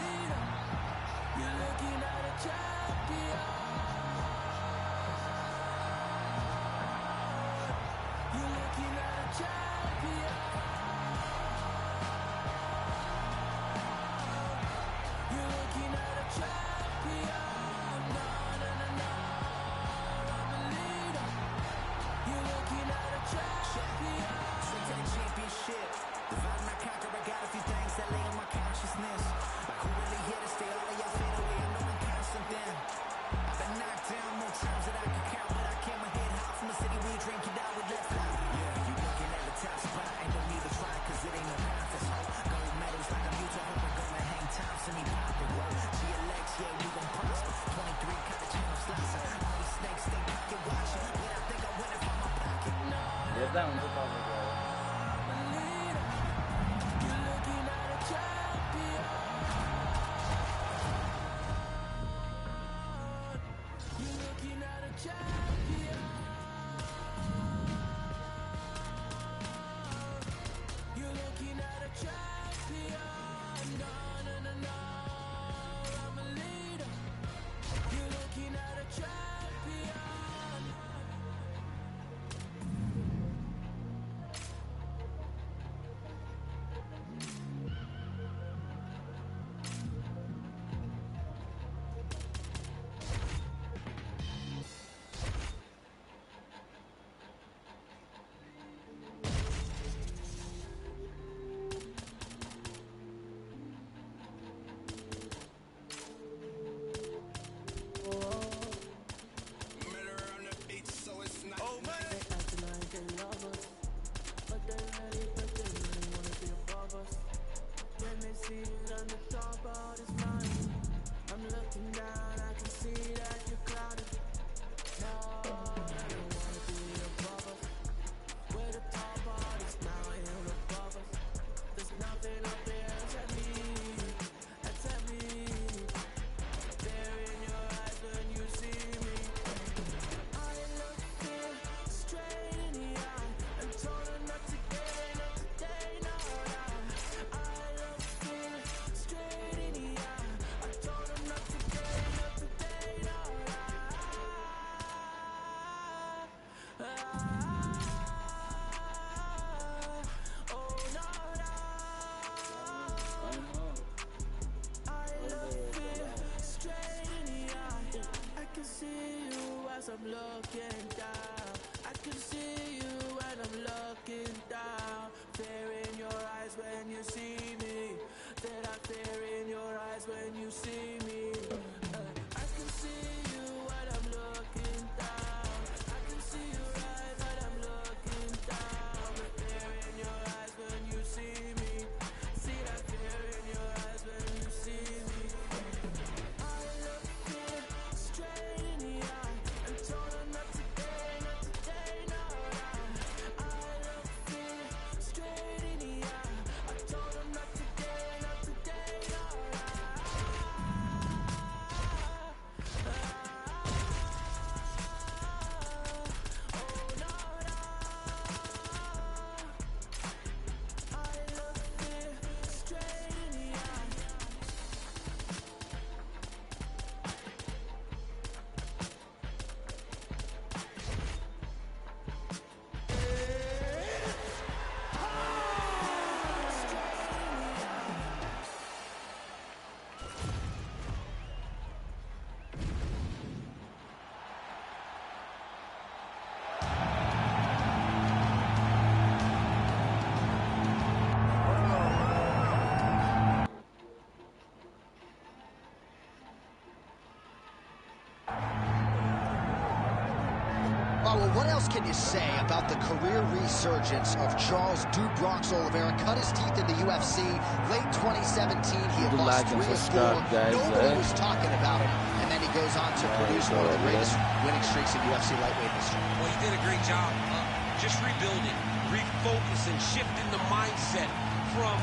S3: well, what else can you say about the career resurgence of Charles Bronx Oliveira? Cut his teeth in the UFC late 2017. He had lost 3 or 4. Nobody was talking about him. And then he goes on to produce one of the greatest winning streaks in UFC lightweight history.
S1: Well, he did a great job just rebuilding, refocusing, shifting the mindset from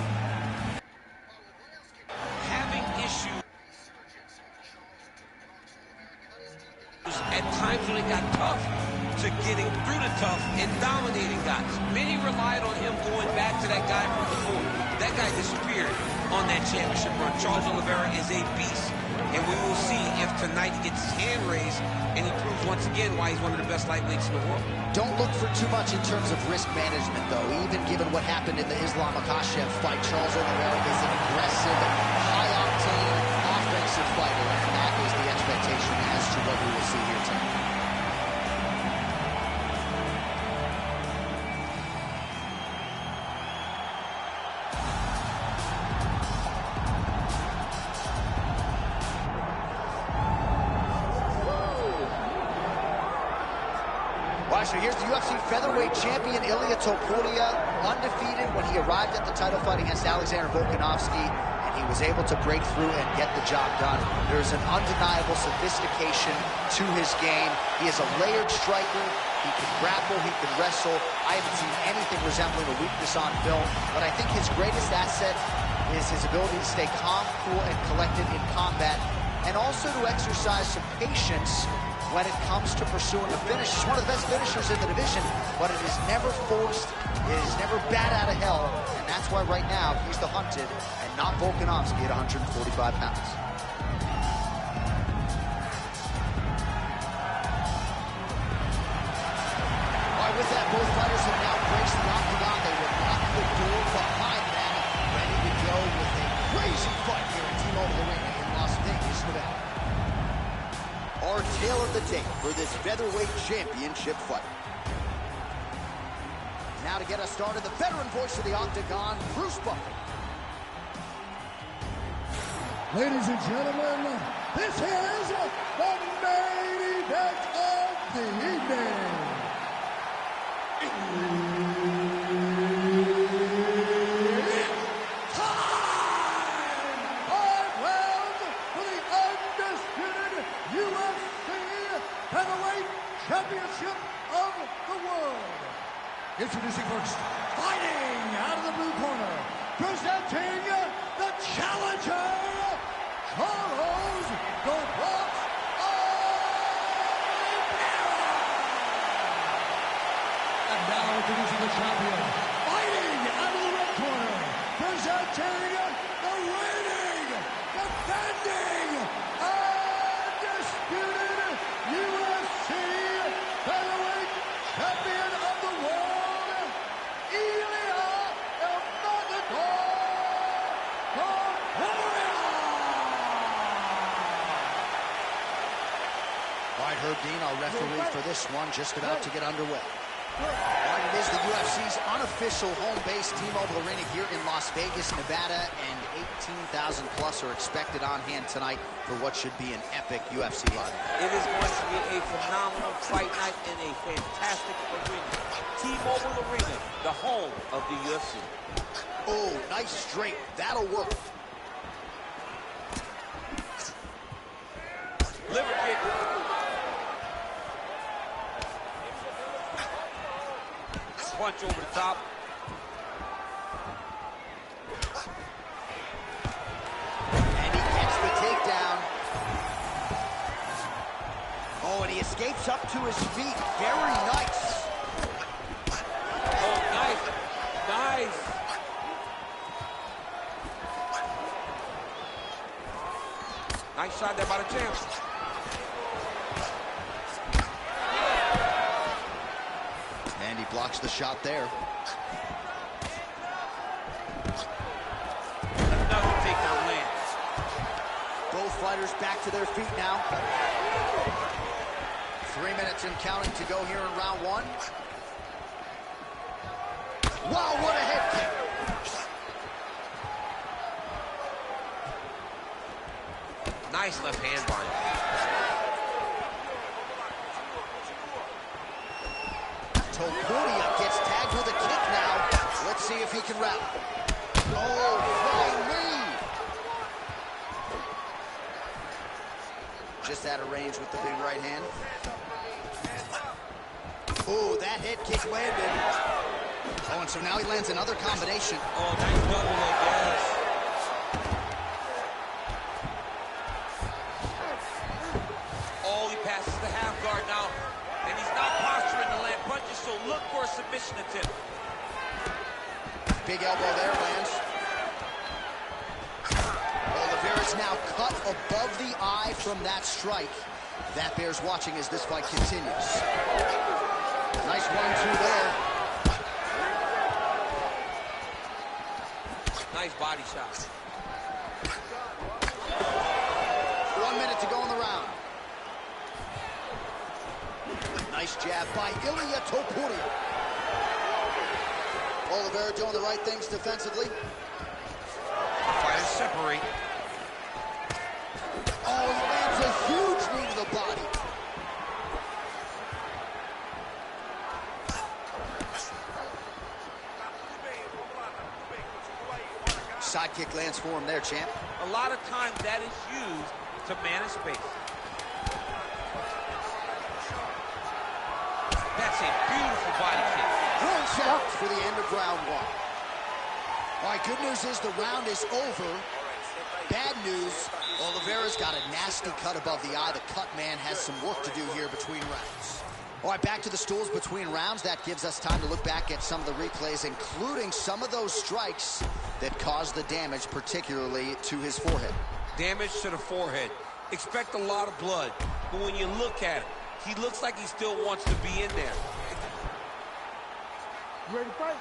S1: having issues at times when it got tough to getting through the tough and dominating guys. Many relied on him going back to that guy from before. That guy disappeared on that championship run. Charles Oliveira is a beast, and we will see if tonight he gets his hand raised and he proves once again why he's one of the best lightweights in the world.
S3: Don't look for too much in terms of risk management, though. Even given what happened in the Islam Makhachev fight, Charles Oliveira is an aggressive, high-octane, offensive fighter, and that is the expectation as to what we will see here tonight. So here's the UFC featherweight champion, Ilia Topuria, undefeated when he arrived at the title fight against Alexander Volkanovski, and he was able to break through and get the job done. There's an undeniable sophistication to his game. He is a layered striker. He can grapple, he can wrestle. I haven't seen anything resembling a weakness on film, but I think his greatest asset is his ability to stay calm, cool, and collected in combat, and also to exercise some patience when it comes to pursuing the finish. He's one of the best finishers in the division, but it is never forced, it is never bat out of hell, and that's why right now he's the hunted and not Volkanovski at 145 pounds. All right, with that, both fighters have now braced the octagon. They will lock the door behind them, ready to go with a crazy fight here at T-Mobile Arena in Las Vegas, Nevada. Our tale of the tape for this featherweight championship fight. Now to get us started, the veteran voice of the octagon, Bruce Buffer.
S5: Ladies and gentlemen, this is the main event of the evening. Championship of the world. Introducing first, fighting out of the blue corner, presenting the challenger, Charles "The Bronx" Oliveira. And now introducing the champion, fighting out of the red corner, presenting the reigning, defending, undisputed UFC featherweight champion of the world, Ilia Topuria.
S3: All right, Herb Dean, our referee for this one, just about to get underway. All right, it is the UFC's unofficial home base, T-Mobile Arena here in Las Vegas, Nevada, and 18,000 plus are expected on hand tonight for what should be an epic UFC live.
S1: It is going to be a phenomenal fight night in a fantastic arena. T-Mobile Arena, the home of the UFC.
S3: Oh, nice straight. That'll work.
S1: Liver kick. Punch over the top.
S3: And he gets the takedown. Oh, and he escapes up to his feet. Very nice.
S1: Oh, nice. Nice. Nice shot there by the champ.
S3: And he blocks the shot there.
S1: Another takedown lands.
S3: Both fighters back to their feet now. 3 minutes and counting to go here in round one. Wow, what a head kick.
S1: Nice left hand bind.
S3: Topuria gets tagged with a kick now. Let's see if he can rally. Oh, flying knee. Just out of range with the big right hand. Oh, that head kick landed. Oh, and so now he lands another combination.
S1: Oh, nice double leg, yes. Oh, he passes the half guard now. And he's not posturing to land punches, so look for a submission attempt.
S3: Big elbow there, lands. Oliveira's now cut above the eye from that strike. That bears watching as this fight continues. Nice 1-2 there.
S1: Nice body shot.
S3: 1 minute to go in the round. Nice jab by Topuria. Oliveira doing the right things defensively.
S1: Fighters separate.
S3: Oh, he lands a huge knee to the body. Side kick lands for him there, champ.
S1: A lot of times that is used to manage space. That's a beautiful body kick.
S3: One shot for the end of round one. All right, good news is the round is over. Bad news, Oliveira's got a nasty cut above the eye. The cut man has some work to do here between rounds. All right, back to the stools between rounds. That gives us time to look back at some of the replays, including some of those strikes that caused the damage, particularly to his forehead.
S1: Damage to the forehead. Expect a lot of blood, but when you look at him, he looks like he still wants to be in there.
S4: You ready to fight?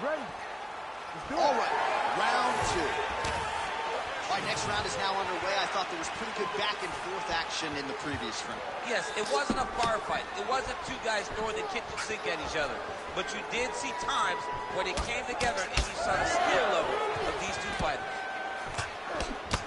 S4: Ready. Let's do it.
S3: All right, round two. All right, next round is now underway. I thought there was pretty good back and forth action in the previous round.
S1: Yes, it wasn't a bar fight. It wasn't two guys throwing the kitchen sink at each other. But you did see times when it came together and you saw the skill level of these two fighters.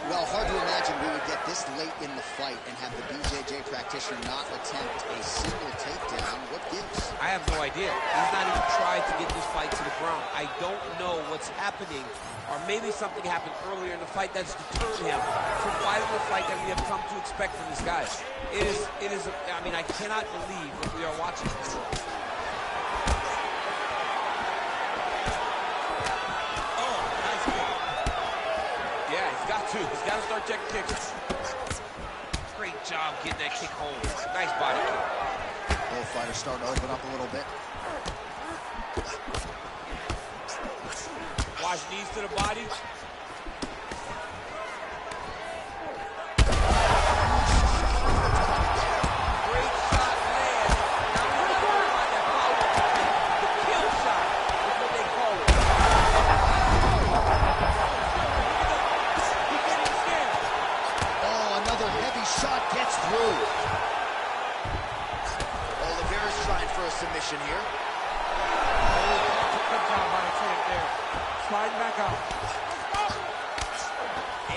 S3: Well, hard to imagine we would get this late in the fight and have the BJJ practitioner not attempt a single takedown. What gives?
S1: I have no idea. He's not even tried to get this fight to the ground. I don't know what's happening, or maybe something happened earlier in the fight that's deterred him from fighting the fight that we have come to expect from this guy. It is, I mean, I cannot believe what we are watching. He's got to start checking kicks. Great job getting that kick home. Nice body kick.
S3: Both fighters starting to open up a little bit.
S1: Watch knees to the body. Great shot land. Now we got to find that power. The kill shot is what they call it.
S3: Shot gets through. Oliveira's trying for a submission here.
S4: Good job by the champ there. Sliding back out.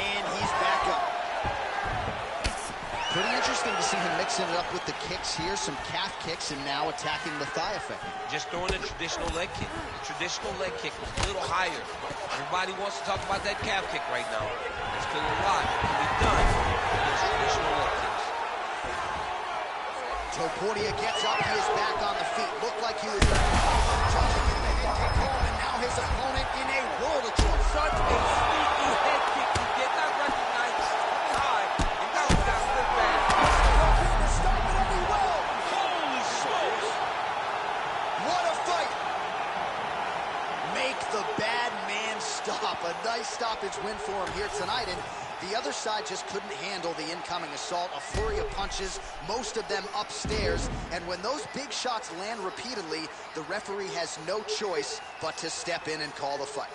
S3: And he's back up. Pretty interesting to see him mixing it up with the kicks here. Some calf kicks and now attacking the thigh effect.
S1: Just throwing a traditional leg kick. The traditional leg kick was a little higher. Everybody wants to talk about that calf kick right now. There's still a lot that can be done.
S3: Topuria gets up, he is back on the feet. Looked like he was charging in the head kick home, and now his opponent in a world of trouble.
S1: Such a sneaky head kick. He did not recognize it high, and now he got slipped back.
S3: Topuria stop it, and he will.
S1: Holy smokes.
S3: What a fight. Make the bad man stop. A nice stoppage win for him here tonight, and the other side just couldn't handle the incoming assault. A flurry of punches, most of them upstairs. And when those big shots land repeatedly, the referee has no choice but to step in and call the fight.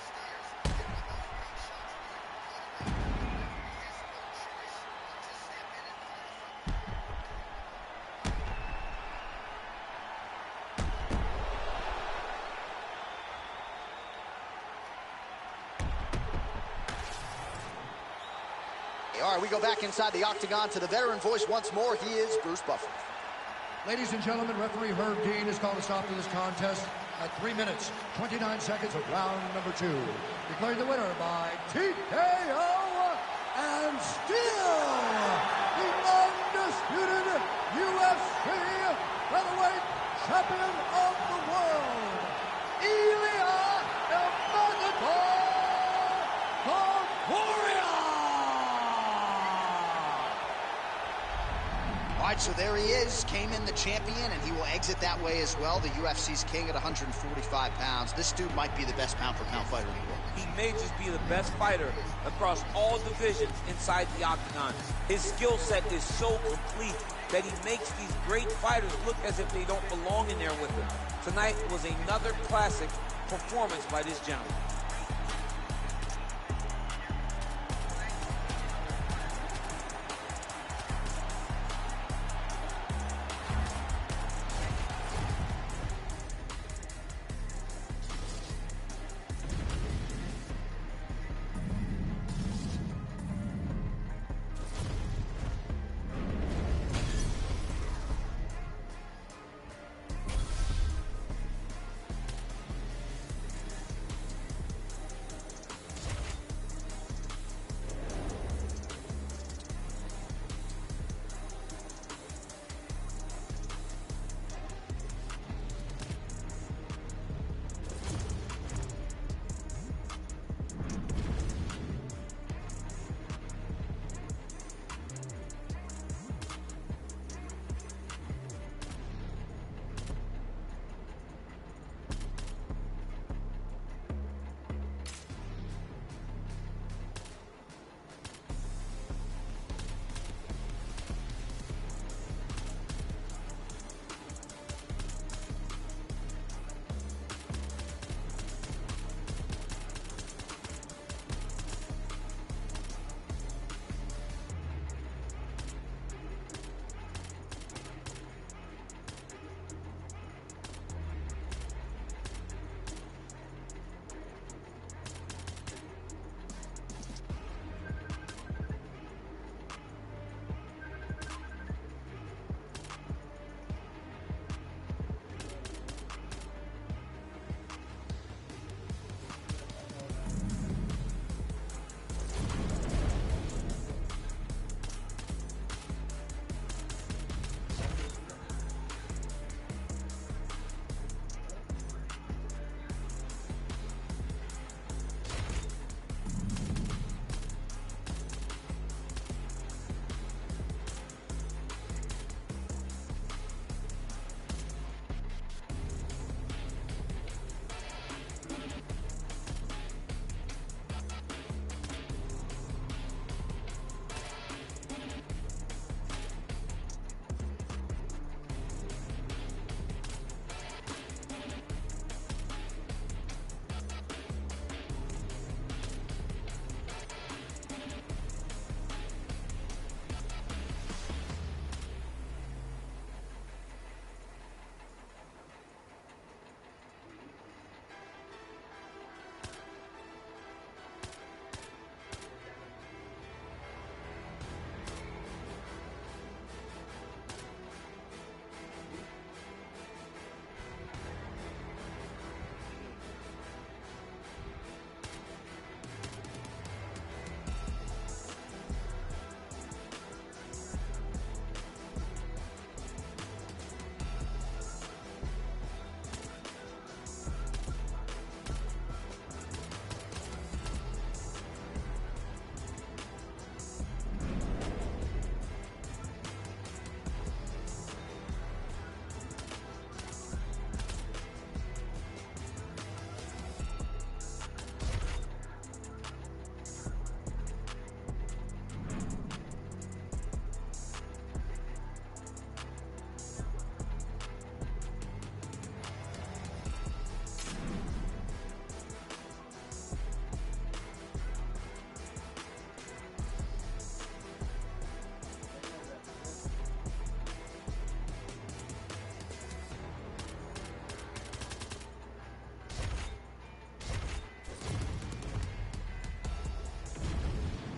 S3: All right, we go back inside the octagon to the veteran voice once more. He is Bruce Buffer.
S5: Ladies and gentlemen, referee Herb Dean has called a stop to this contest at 3 minutes, 29 seconds of round number 2. Declaring the winner by TKO and still the undisputed UFC featherweight champion of the world, Topuria!
S3: All right, so there he is, came in the champion, and he will exit that way as well. The UFC's king at 145 pounds. This dude might be the best pound-for-pound fighter in the world.
S1: He may just be the best fighter across all divisions inside the octagon. His skill set is so complete that he makes these great fighters look as if they don't belong in there with him. Tonight was another classic performance by this gentleman.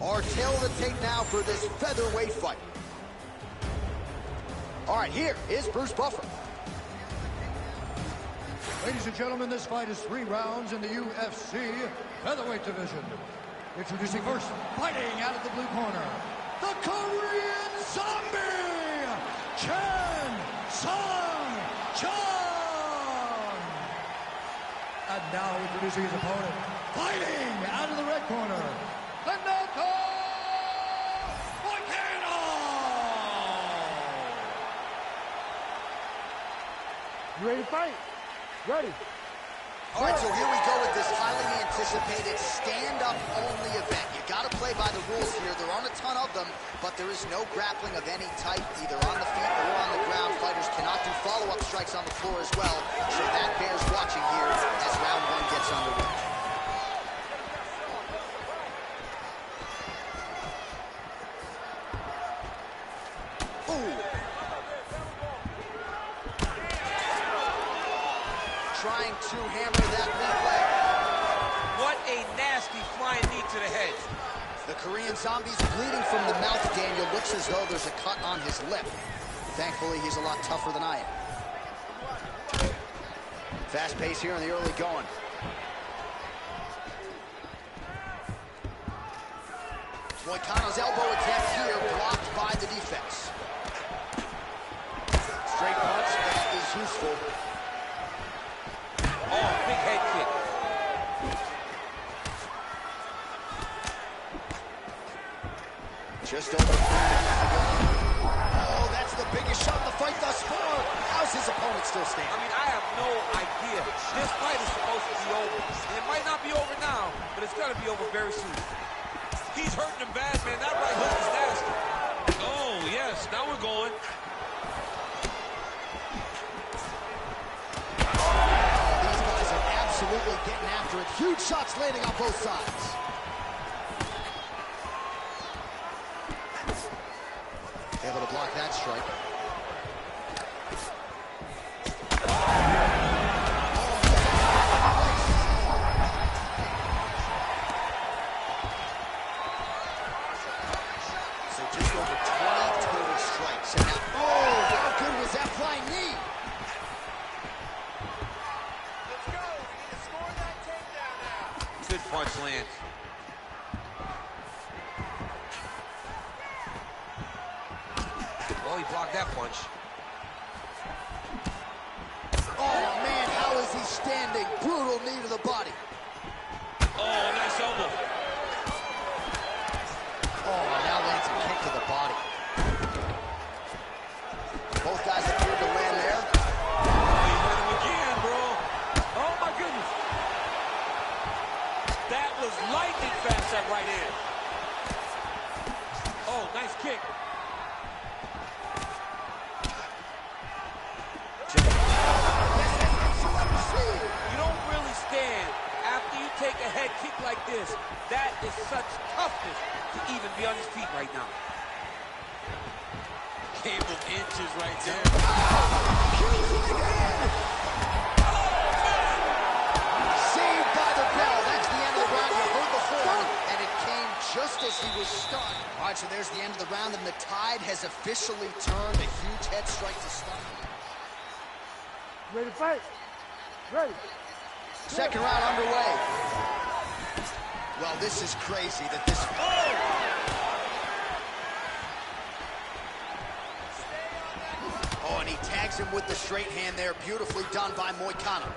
S3: Our tale of the tape now for this featherweight fight. All right, here is Bruce Buffer.
S5: Ladies and gentlemen, this fight is 3 rounds in the UFC featherweight division. Introducing first, fighting out of the blue corner, the Korean Zombie, Chen Sung-Chong. And now introducing his opponent, fighting out of the red corner, the
S4: You ready to fight? Ready.
S3: All right, so here we go with this highly anticipated stand-up only event. You got to play by the rules here. There aren't a ton of them, but there is no grappling of any type, either on the feet or on the ground. Fighters cannot do follow-up strikes on the floor as well, so that bears watching here as round 1 gets underway. Trying to hammer that left leg.
S1: What a nasty flying knee to the head.
S3: The Korean Zombie's bleeding from the mouth, Daniel. Looks as though there's a cut on his lip. Thankfully, he's a lot tougher than I am. Fast pace here in the early going. Moicano's elbow attempt here, blocked by the defense. Straight punch, that is useful.
S1: Oh, big head kick.
S3: Just over 3 minutes to go. Oh, that's the biggest shot in the fight thus far. How's his opponent still standing?
S1: I mean, I have no idea. This fight is supposed to be over. And it might not be over now, but it's going to be over very soon. He's hurting him bad, man. That right hook is nasty. Oh, yes. Now we're going.
S3: Absolutely getting after it. Huge shots landing on both sides. Able to block that strike. So just over 20 total strikes. And now, oh, how good was that flying knee?
S1: Good punch lands. Well, he blocked that punch.
S3: Oh, man, how is he standing? Brutal knee to the body.
S1: Oh, nice elbow.
S3: Oh, now lands a kick to the body. Both guys appear to land there.
S1: Oh, he hurt him again, bro. Oh, my goodness. That was lightning fast, that right hand. Oh, nice kick. You don't really stand after you take a head kick like this. That is such toughness to even be on his feet right now. Game of inches right there.
S3: Saved by the bell. That's the end of the round. You heard the horn, and it came just as he was stunned. All right, so there's the end of the round, and the tide has officially turned. A huge head strike to start.
S4: Ready to fight? Ready.
S3: Second round underway. Well, this is crazy that this... Oh, and he tags him with the straight hand there. Beautifully done by Moicano.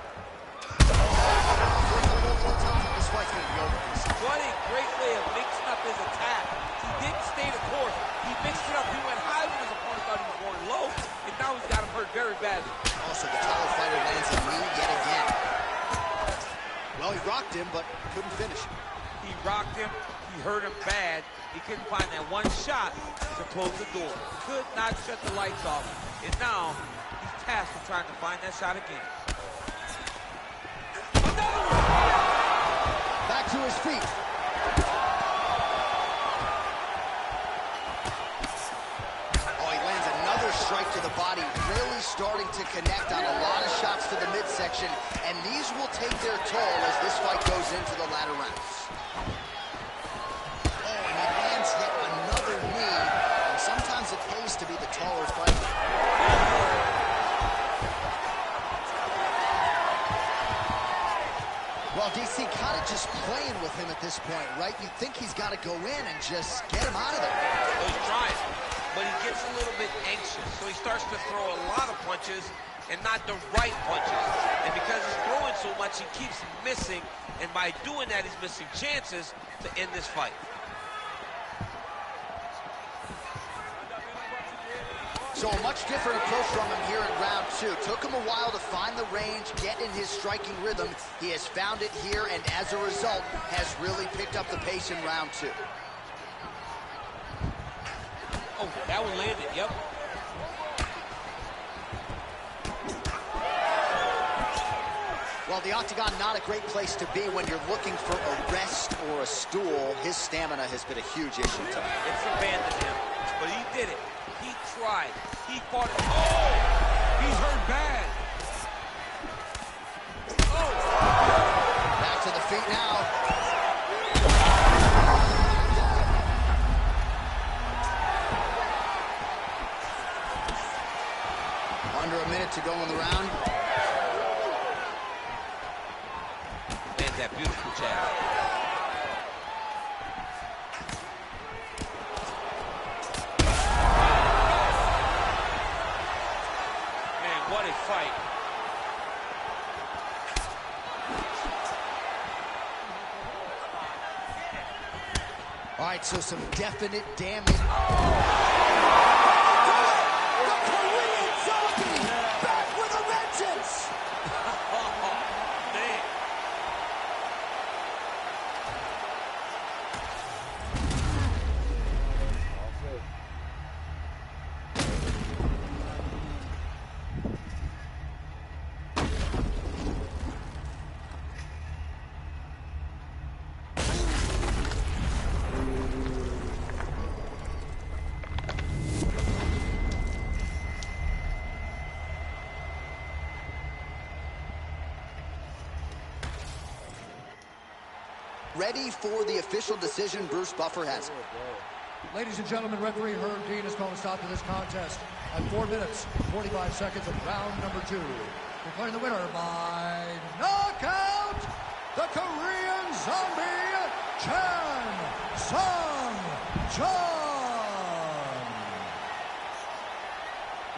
S3: This fight's going to be over.
S1: What a great way of mixing up his attack. He didn't stay the course. He mixed it up. He went high when his opponent thought he was going low, and now he's got him hurt very badly.
S3: Also, the taller fighter lands a knee yet again. Well, he rocked him, but couldn't finish him.
S1: He rocked him. He hurt him bad. He couldn't find that one shot to close the door. Could not shut the lights off. And now, he's tasked with trying to find that shot again. Another one!
S3: Back to his feet. Oh, he lands another strike to the body, really starting to connect on a lot of shots to the midsection, and these will take their toll as this fight goes into the latter rounds. Oh, and he lands yet another knee, and sometimes it pays to be the taller fighter. Well, DC kind of just playing with him at this point, right? You think he's got to go in and just get him out of there.
S1: Well, he's trying, but he gets a little bit anxious, so he starts to throw a lot of punches and not the right punches. And because he's throwing so much, he keeps missing, and by doing that, he's missing chances to end this fight.
S3: So a much different approach from him here in round two. Took him a while to find the range, get in his striking rhythm. He has found it here, and as a result, has really picked up the pace in round two.
S1: Oh, that one landed, yep.
S3: Well, the octagon, not a great place to be when you're looking for a rest or a stool. His stamina has been a huge issue tonight.
S1: It's abandoned him, but he did it. He tried. He fought it. Oh! He's hurt bad. Oh!
S3: Back to the feet now. Under a minute to go in the round.
S1: Man, that beautiful jab. What a fight.
S3: All right, so some definite damage. The Korean Zombie back with a vengeance.
S1: Man.
S3: Ready for the official decision. Bruce Buffer has it.
S5: Ladies and gentlemen, referee Herb Dean has called a stop to this contest at 4 minutes, 45 seconds of round number 2. Declaring the winner by knockout, the Korean Zombie, Chan Sung-jung.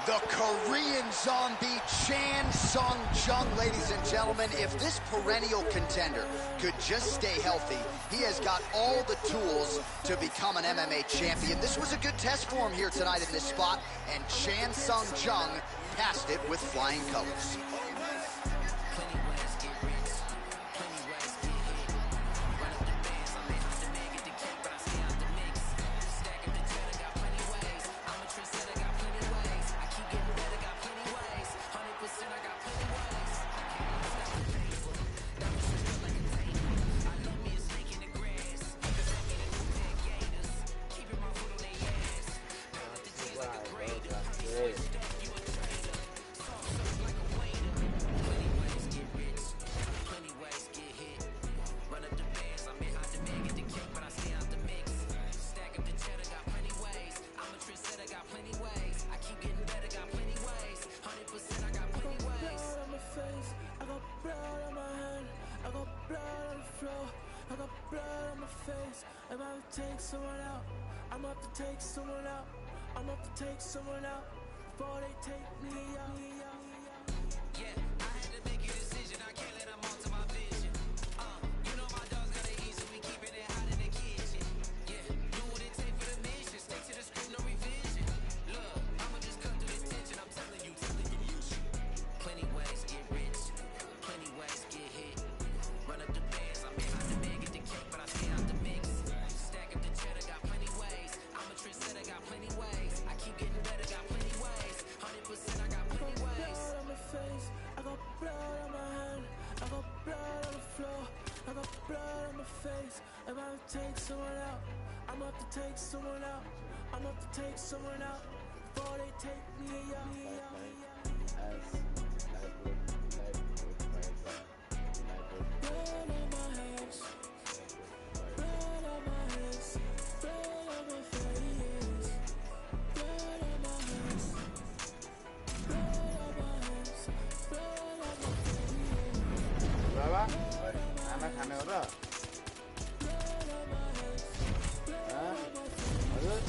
S3: The Korean Zombie, Chan Sung-jung, ladies and gentlemen. If this perennial contender could just stay healthy, he has got all the tools to become an MMA champion. This was a good test for him here tonight in this spot, and Chan Sung-jung passed it with flying colors.
S6: I got blood on my face. I'm about to take someone out. I'm about to take someone out. I'm about to take someone out before they take me out. Yeah, I had to make a decision. I can't let them alter my vision. You know my dogs gotta eat, so we keeping it hot in the kitchen. Yeah, do what it takes for the mission. Stick to the script, no revision. Look, I'ma just cut through the tension. I'm telling you, plenty ways get rich, plenty ways get hit. Run up the bands, I'm behind the man, get the cake, but I stay out the mix. Stack up the cheddar, got plenty ways. I'm a trendsetter, got plenty ways. I keep getting better, got plenty ways. 100%, I got plenty ways. I got blood on my face, I got blood on my hand, I got blood on the floor, I got blood on my face. I'm about to take someone out. I'm about to take someone out. I'm about to take someone out before they take me out. Blood on my hands, blood on my hands, blood on my face, blood on my hands, blood on my hands, blood on my face.
S2: Berapa? Hah? Bagus?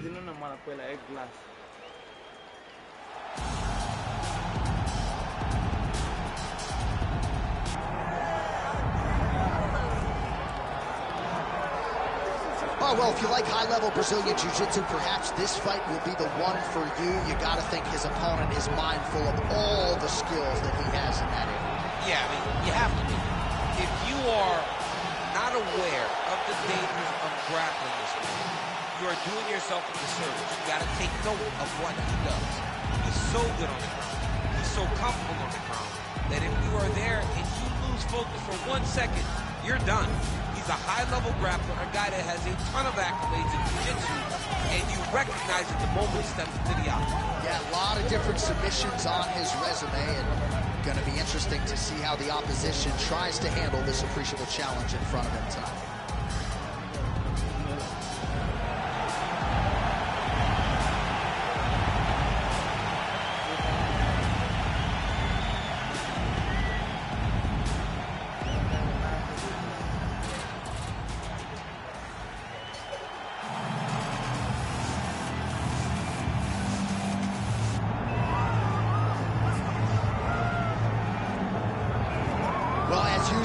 S2: Din na malah pela egg glass.
S3: Oh, well, if you like high-level Brazilian Jiu-Jitsu, perhaps this fight will be the one for you. You got to think his opponent is mindful of all the skills that he has in that area.
S1: Yeah, I mean, you have to be. If you are not aware of the dangers of grappling this way, you are doing yourself a disservice. You got to take note of what he does. He's so good on the ground. He's so comfortable on the ground that if you are there and you lose focus for 1 second, you're done. He's a high-level grappler, a guy that has a ton of accolades in jiu-jitsu, and you recognize it the moment he steps into the octagon.
S3: Yeah, a lot of different submissions on his resume, and going to be interesting to see how the opposition tries to handle this appreciable challenge in front of him tonight.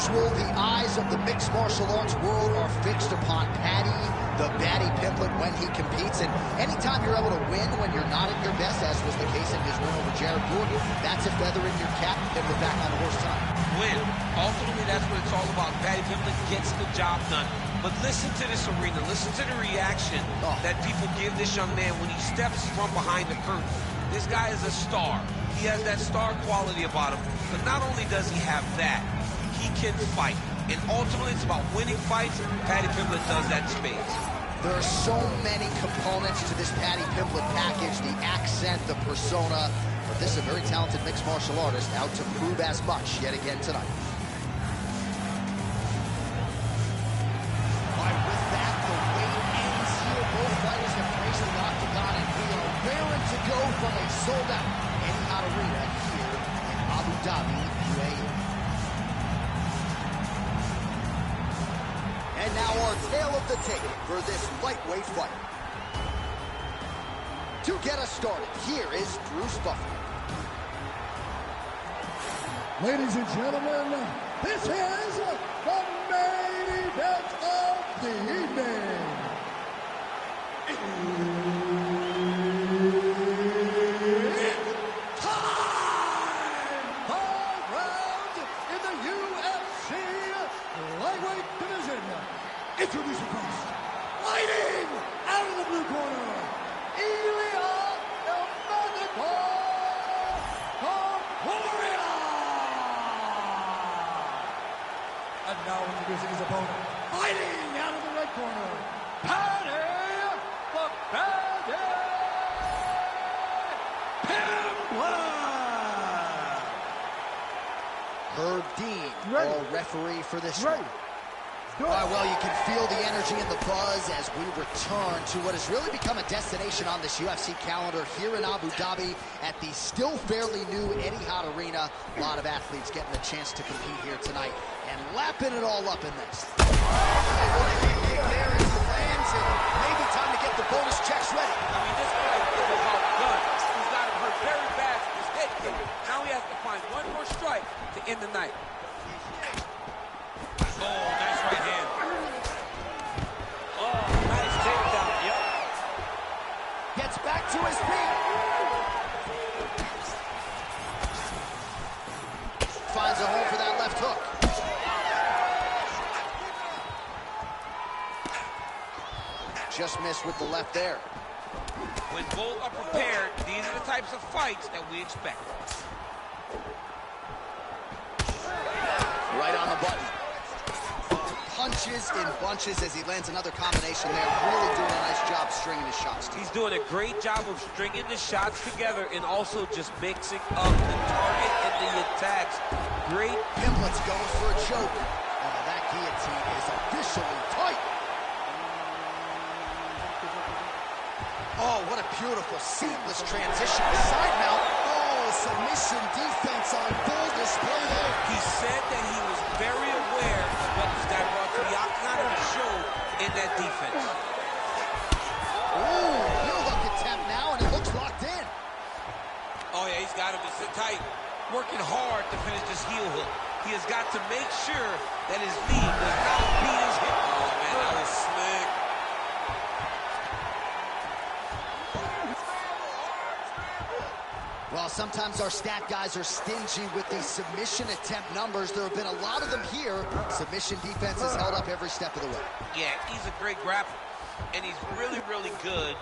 S3: The eyes of the mixed martial arts world are fixed upon Paddy, the Batty Pimblett, when he competes. And anytime you're able to win when you're not at your best, as was the case in his win over Jared Gordon, that's a feather in your cap. Pimblett back on the horse tonight.
S1: Win. Ultimately, that's what it's all about. Batty Pimblett gets the job done. But listen to this arena. Listen to the reaction that people give this young man when he steps from behind the curtain. This guy is a star. He has that star quality about him. But not only does he have that, he can fight. And ultimately, it's about winning fights. Paddy Pimblett does that in spades.
S3: There are so many components to this Paddy Pimblett package, the accent, the persona. But this is a very talented mixed martial artist out to prove as much yet again tonight. All right, with that, the weight ends here. Both fighters have graced the octagon, and we are raring to go from a sold-out Etihad Arena here in Abu Dhabi, UAE. And now our tale of the tape for this lightweight fight. To get us started, here is Bruce Buffer.
S5: Ladies and gentlemen, this is the main event of the evening. It's time! 5 rounds in the UFC lightweight division. Introducing first, fighting out of the blue corner, Topuria. And now introducing his opponent, fighting out of the red corner, Paddy the Batty Pimblett.
S3: Herb Dean, all referee for this one. Well, you can feel the energy and the buzz as we return to what has really become a destination on this UFC calendar here in Abu Dhabi at the still fairly new Etihad Arena. A lot of athletes getting the chance to compete here tonight and lapping it all up in this. There is the fans, and maybe time to get the bonus checks ready.
S1: I mean, this guy is about done. He's got him hurt very bad with his head kick. Now he has to find one more strike to end the night. Oh, nice right hand. Oh, nice takedown. Yep.
S3: Gets back to his feet. Finds a home for that left hook. just missed with the left there.
S1: When both are prepared, these are the types of fights that we expect.
S3: Right on the button. Punches in bunches as he lands another combination there. Really doing a nice job stringing his shots.
S1: He's doing a great job of stringing the shots together and also just mixing up the target and the attacks. Great.
S3: Pimblett's going for a choke. That guillotine is officially tight. Oh, what a beautiful, seamless transition. Side mount. Oh, submission defense on full display there.
S1: He said that he was very aware of what this guy brought to the octagon and showed in that defense.
S3: Ooh, heel hook attempt now, and it looks locked in.
S1: Oh, yeah, he's got him to sit tight. Working hard to finish this heel hook. He has got to make sure that his knee does not beat his hip. Oh, man, that was slick.
S3: Well, sometimes our stat guys are stingy with these submission attempt numbers. There have been a lot of them here. Submission defense has held up every step of the way.
S1: Yeah, he's a great grappler, and he's really, really good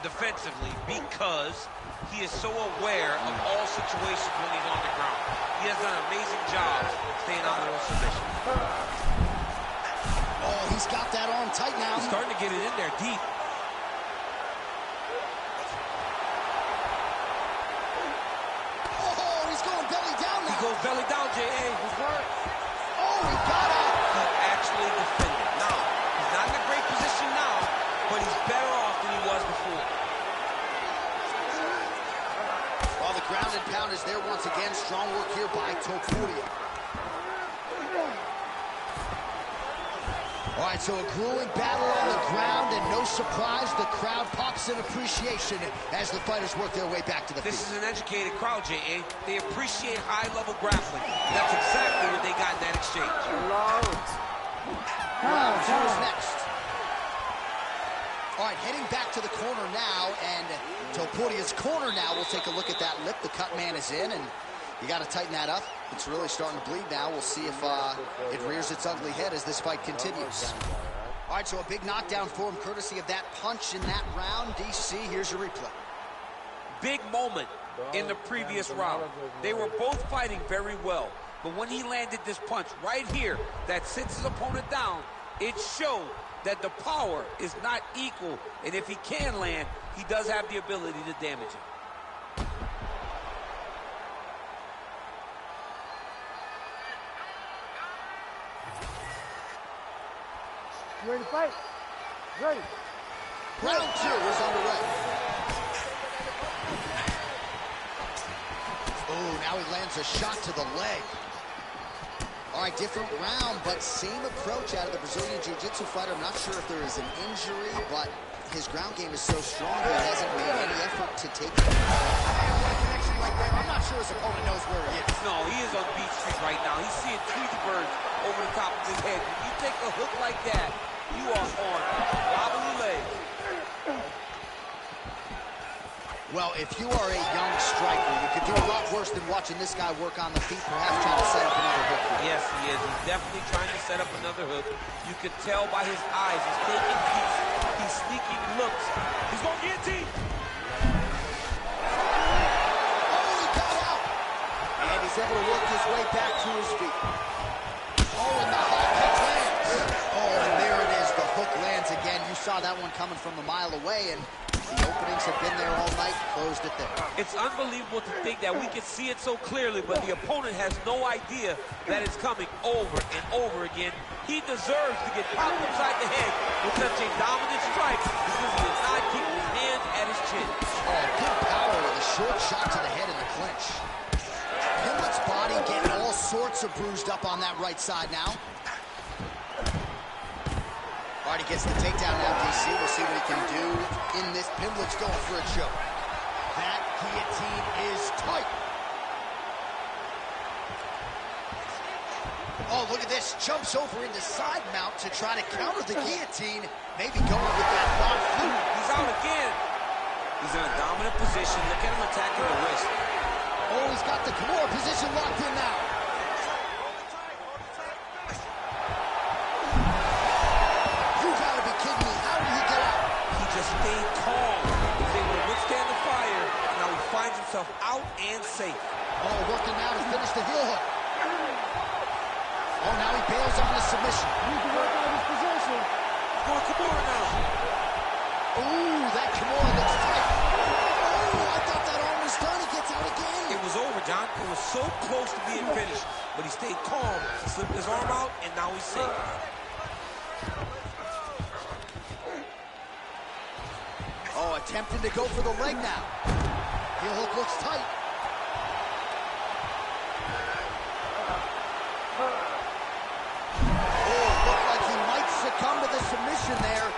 S1: defensively because he is so aware of all situations when he's on the ground. He has done an amazing job staying on those submissions.
S3: Oh, he's got that arm tight now.
S1: He's starting to get it in there deep. He goes belly down, J.A.
S3: Oh, he got out.
S1: He actually defended. Now, he's not in a great position now, but he's better off than he was before.
S3: Well, the ground and pound is there once again. Strong work here by Topuria. All right, so a grueling battle on the ground, and no surprise, the crowd pops in appreciation as the fighters work their way back to the feet.
S1: This is an educated crowd, J.A. They appreciate high-level grappling. That's exactly what they got in that exchange.
S3: Round two is next. All right, heading back to the corner now, and Topuria's corner now. We'll take a look at that lip. The cut man is in, and you got to tighten that up. It's really starting to bleed now. We'll see if it rears its ugly head as this fight continues. All right, so a big knockdown for him, courtesy of that punch in that round. DC, here's your replay.
S1: Big moment in the previous round. They were both fighting very well, but when he landed this punch right here that sits his opponent down, it showed that the power is not equal, and if he can land, he does have the ability to damage it.
S4: You ready to fight? Ready.
S3: Round two is underway. Oh, now he lands a shot to the leg. All right, different round, but same approach out of the Brazilian Jiu-Jitsu fighter. I'm not sure if there is an injury, but his ground game is so strong, he hasn't made any effort to take it. I'm not sure his opponent knows where he is.
S1: No, he is on Beach Street right now. He's seeing Tweety Bird over the top of his head. When you take a hook like that, you are on wobbly legs.
S3: Well, if you are a young striker, you could do a lot worse than watching this guy work on the feet, perhaps trying to set up another hook.
S1: Yes, he is. He's definitely trying to set up another hook. You can tell by his eyes. He's taking peeks. He's sneaking looks. He's going to guillotine.
S3: Oh, he got out. And he's able to work his way back to his feet. Oh, and the hot kick lands. Oh, and there it is. The hook lands again. You saw that one coming from a mile away, and the openings have been there all night, closed it there.
S1: It's unbelievable to think that we can see it so clearly, but the opponent has no idea that it's coming over and over again. He deserves to get popped upside the head with such a dominant strike because he did not keep his hand at his chin.
S3: Oh, good power with a short shot to the head in the clinch. Pimblett's body getting all sorts of bruised up on that right side now. All right, he gets the takedown now, DC. We'll see what he can do in this. Pimblett's going for a choke. That guillotine is tight. Oh, look at this. Jumps over into side mount to try to counter the guillotine. Maybe going with that front foot.
S1: He's out again. He's in a dominant position. Look at him attacking the wrist.
S3: Oh, he's got the Kimura position locked in now. You gotta be kidding me. How did he get out?
S1: himself out and safe.
S3: Oh, working now to finish the heel hook. Oh, now he bails on the submission.
S4: Need to work out his position.
S1: Going Kimura now.
S3: Ooh, that Kimura looks tight. Oh, I thought that arm was done. He gets out again.
S1: It was over, John. It was so close to being finished, but he stayed calm, slipped his arm out, and now he's safe.
S3: Oh, attempting to go for the leg now. Heel hook looks tight. Oh, looked like he might succumb to the submission there.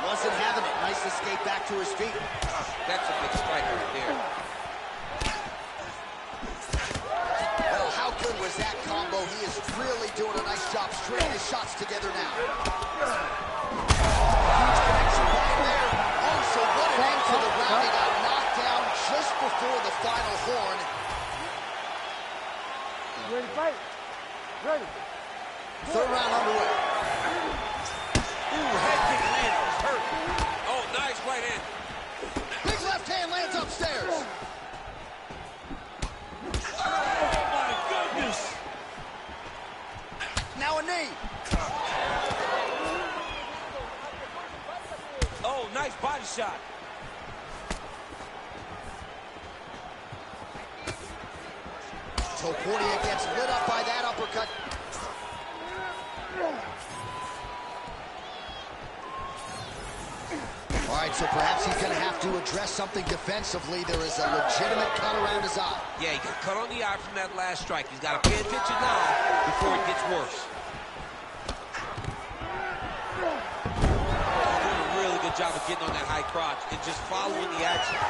S3: Wasn't having it. Nice escape back to his feet.
S1: That's a big strike right there.
S3: Oh, how good was that combo? He is really doing a nice job stringing his shots together now. Huge connection right there. Oh, so what an end to the round. He got knocked down just before the final horn.
S4: Ready to fight? Ready.
S3: Third round underway.
S1: Ooh, head kick landed. He's hurt. Oh, nice right hand.
S3: Big left hand lands upstairs.
S1: Oh, my goodness.
S3: Now a knee.
S1: Oh, nice body shot.
S3: Topuria gets lit up by that uppercut. All right, so perhaps he's going to have to address something defensively. There is a legitimate cut around his eye.
S1: Yeah, he got cut on the eye from that last strike. He's got to pay attention now before it gets worse. He's doing a really good job of getting on that high crotch and just following the action.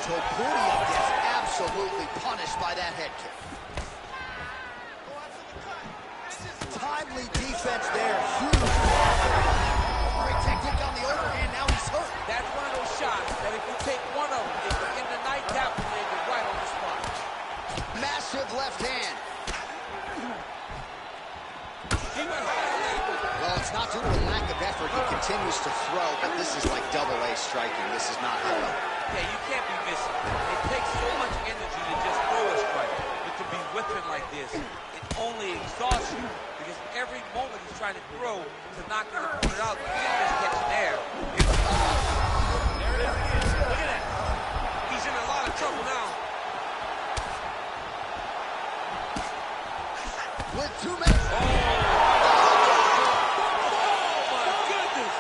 S3: Topuria gets absolutely punished by that head kick. Timely defense there. Huge. Great technique on the overhand. Now he's hurt.
S1: That's one of those shots that if you take one of them, if you're in the nightcap, you land it right on the spot.
S3: Massive left hand.
S1: He went high on that one.
S3: Well, it's not due to a lack of effort. He continues to throw, but this is like double-A striking. This is not hello.
S1: Yeah, you can't be missing. It takes so much energy to just throw a strike. But to be whipping like this, it only exhausts you because every moment he's trying to throw to knock his opponent out, the fingers catching air. There it is again. Look at that. He's in a lot of trouble now.
S3: With 2 minutes.
S1: Oh, my goodness.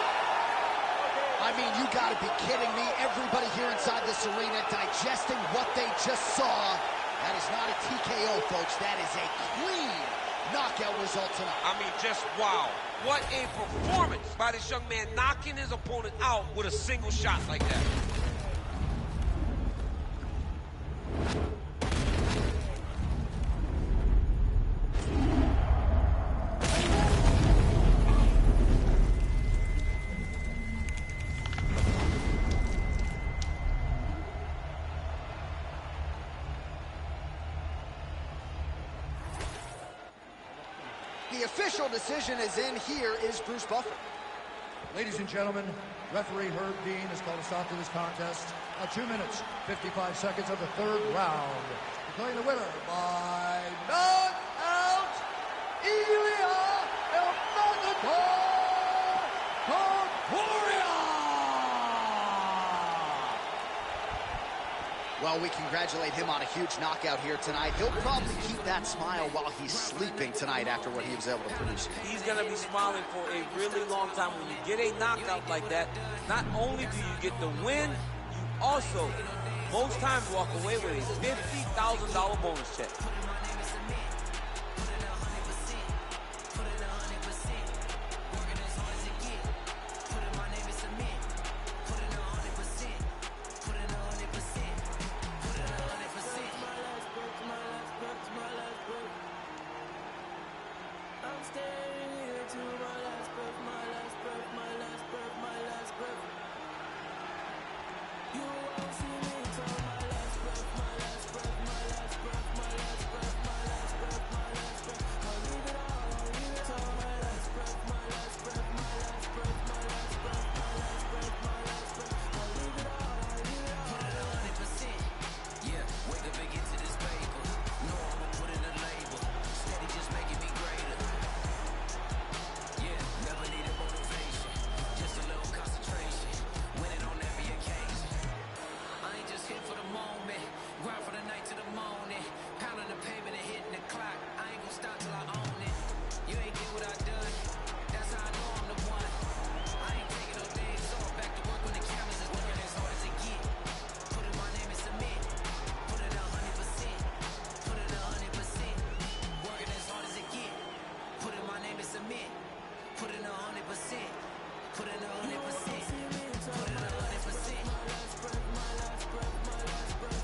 S3: I mean, you gotta be kidding me. Everybody here inside this arena digesting what they just saw. That is not a TKO, folks. That is a clean knockout result tonight.
S1: I mean, just wow. What a performance by this young man, knocking his opponent out with a single shot like that.
S3: The official decision is in. Here is Bruce Buffer.
S5: Ladies and gentlemen, referee Herb Dean has called a stop to this contest at 2 minutes, 55 seconds of the third round. Declaring the winner by knockout, Ilya Topuria!
S3: Well, we congratulate him on a huge knockout here tonight. He'll probably keep that smile while he's sleeping tonight after what he was able to produce.
S1: He's going to be smiling for a really long time. When you get a knockout like that, not only do you get the win, you also, most times, walk away with a $50,000 bonus check.
S6: me submit. Put in 100%. Put in 100%. Put in 100%. My last breath, my last breath, my last breath.